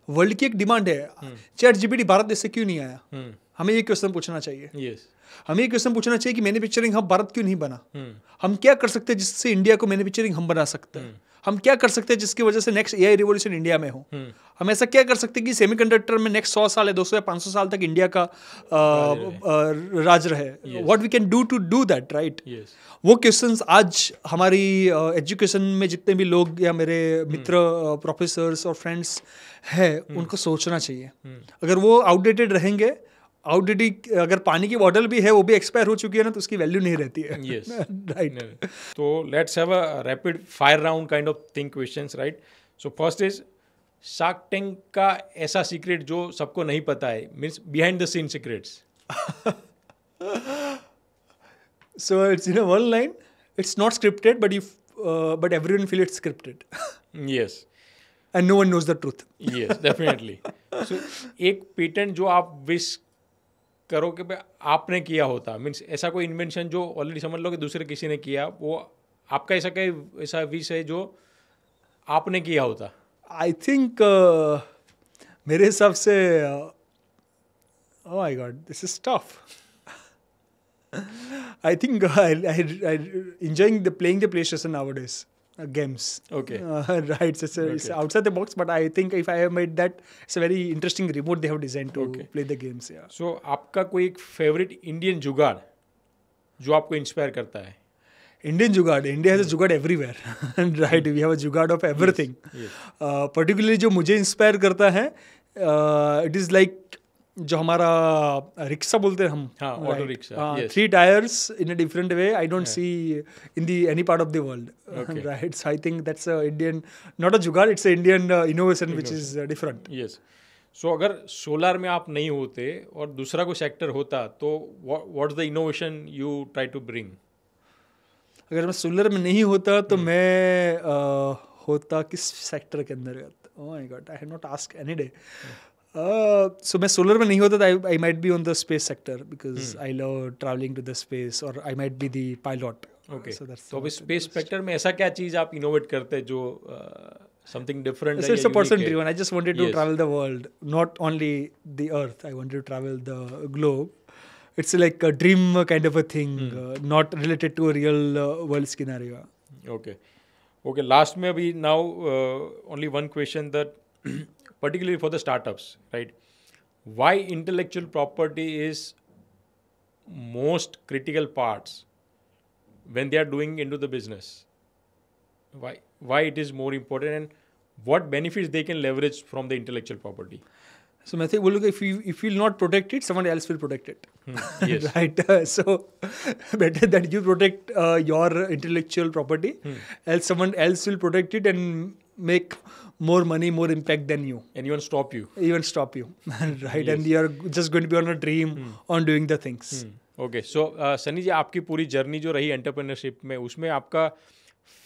वर्ल्ड की एक डिमांड है, चैट जीपीटी भारत देश से क्यों नहीं आया, हमें ये क्वेश्चन पूछना चाहिए। हमें ये क्वेश्चन पूछना चाहिए कि मैन्युफैक्चरिंग हब भारत क्यों नहीं बना, हम क्या कर सकते हैं जिससे इंडिया को मैन्युफैक्चरिंग हम बना सकते हैं, हम क्या कर सकते हैं जिसकी वजह से नेक्स्ट एआई रिवॉल्यूशन इंडिया में हो, हम ऐसा क्या कर सकते हैं कि सेमीकंडक्टर में नेक्स्ट 100 साल या 200 या 500 साल तक इंडिया का राज रहे, what we can do to do that, right. वो क्वेश्चंस आज हमारी एजुकेशन में जितने भी लोग या मेरे मित्र प्रोफेसर्स और फ्रेंड्स हैं उनको सोचना चाहिए। अगर वो आउटडेटेड रहेंगे, आउटडेटेड, अगर पानी की बॉटल भी है वो भी एक्सपायर हो चुकी है ना, तो उसकी वैल्यू नहीं रहती है, राइट। तो let's have a rapid fire round kind of thing questions, right. So first is Shark tank का ऐसा सीक्रेट जो सबको नहीं पता है, means behind the scene secrets. So it's in a one line. It's not scripted, but everyone feels it's scripted. Yes. And no one knows the truth. Yes, definitely. So एक patent जो आप wish करो कि आपने किया होता, means ऐसा कोई इन्वेंशन जो ऑलरेडी समझ लो कि दूसरे किसी ने किया, वो आपका ऐसा विश है जो आपने किया होता? I think मेरे हिसाब से oh my god, this is tough. I think I enjoying playing the PlayStation nowadays games. Okay. Right. It's outside the box, but I think if I have made that, it's a very interesting remote they have designed to play the games. Yeah. So आपका कोई एक favourite Indian जुगाड़ जो आपको inspire करता है? Indian जुगाड़, India has a जुगाड़ everywhere, right? We have a जुगाड़ of everything. Particularly जो मुझे इंस्पायर करता है, it is like जो हमारा रिक्शा बोलते हैं हम, auto rickshaw, 3 tyres in a different way, I don't see in the any part of the world, right. So I think that's a Indian, not a jugaad, it's a Indian innovation which is different. Yes. So अगर solar में आप नहीं होते और दूसरा कोई sector होता, तो what is the innovation you try to bring? अगर मैं सोलर में नहीं होता तो मैं होता किस सेक्टर के अंदर? Oh my God, I have not asked any day. So मैं सोलर में नहीं होता तो I might be on the space sector because I love traveling to the space, or I might be the pilot. Okay. So that's तो अभी space sector में ऐसा क्या चीज़ आप इनोवेट करते हैं जो something different? It's a person driven. I just wanted to travel the world, not only the Earth. I wanted to travel the globe. It's like a dream kind of a thing, not related to a real world scenario. Okay. Last में अभी now only one question that particularly for the startups, right? Why intellectual property is most critical parts when they are doing into the business? Why it is more important, and what benefits they can leverage from the intellectual property? So मैं तो बोलूँगा if you will not protect it, someone else will protect it. Yes. Right. So better that you protect your intellectual property, else someone else will protect it and make more money, more impact than you. And even stop you. Even stop you. Right. And you are just going to be on a dream on doing the things. Okay so Sunny ji, आपकी पूरी journey जो रही entrepreneurship में, उसमें आपका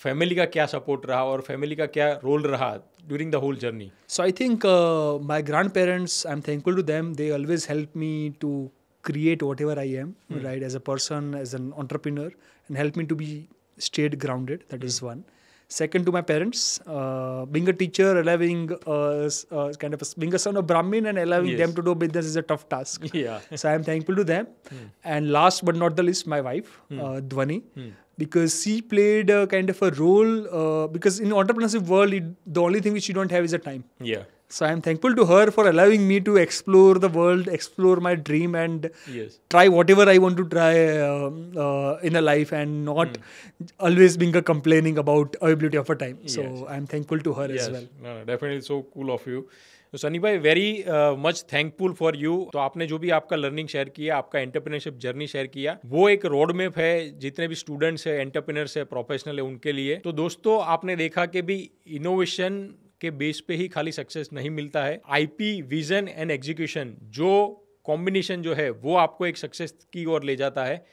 family का क्या support रहा और फैमिली का क्या रोल रहा during the whole journey? So I think my grandparents, I'm thankful to them. They always helped me to create whatever I am, right, as a person, as an entrepreneur, and help me to be stayed grounded. That is one. Second, to my parents, being a teacher, allowing being a son of Brahmin and allowing Yes. them to do business is a tough task. Yeah. So I'm thankful to them. And last but not the least, my wife, Dhwani, because she played a kind of a role. Because in entrepreneurship world, the only thing which you don't have is a time. Yeah. So I'm thankful to her for allowing me to explore the world, explore my dream, and Yes. try whatever I want to try in a life, and not always being a complaining about availability of a time. So Yes. I'm thankful to her Yes. as well. No, definitely so cool of you. तो सनी भाई, very much thankful for you. तो आपने जो भी आपका learning share किया, आपका entrepreneurship journey share किया, वो एक रोड मैप है जितने भी स्टूडेंट्स है, एंटरप्रेन्योर्स है, प्रोफेशनल है, उनके लिए। तो दोस्तों, आपने देखा कि भी इनोवेशन के बेस पे ही खाली सक्सेस नहीं मिलता है। आईपी, विजन एंड एग्जीक्यूशन, जो कॉम्बिनेशन जो है वो आपको एक सक्सेस की ओर ले जाता है।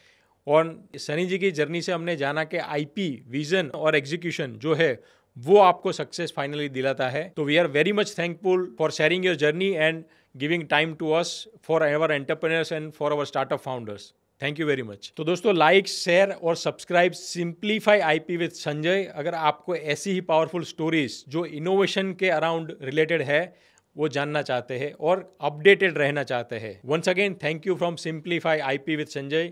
और सनी जी की जर्नी से हमने जाना कि आईपी, विजन और एग्जीक्यूशन जो है वो आपको सक्सेस फाइनली दिलाता है। तो we are very much thankful for sharing your journey and giving time to us for our entrepreneurs and for our startup founders. Thank you very much. तो दोस्तों, लाइक, शेयर और subscribe Simplify IP with Sanjay. अगर आपको ऐसी ही powerful stories जो innovation के around related है वो जानना चाहते हैं और अपडेटेड रहना चाहते हैं, once again thank you from Simplify IP with Sanjay.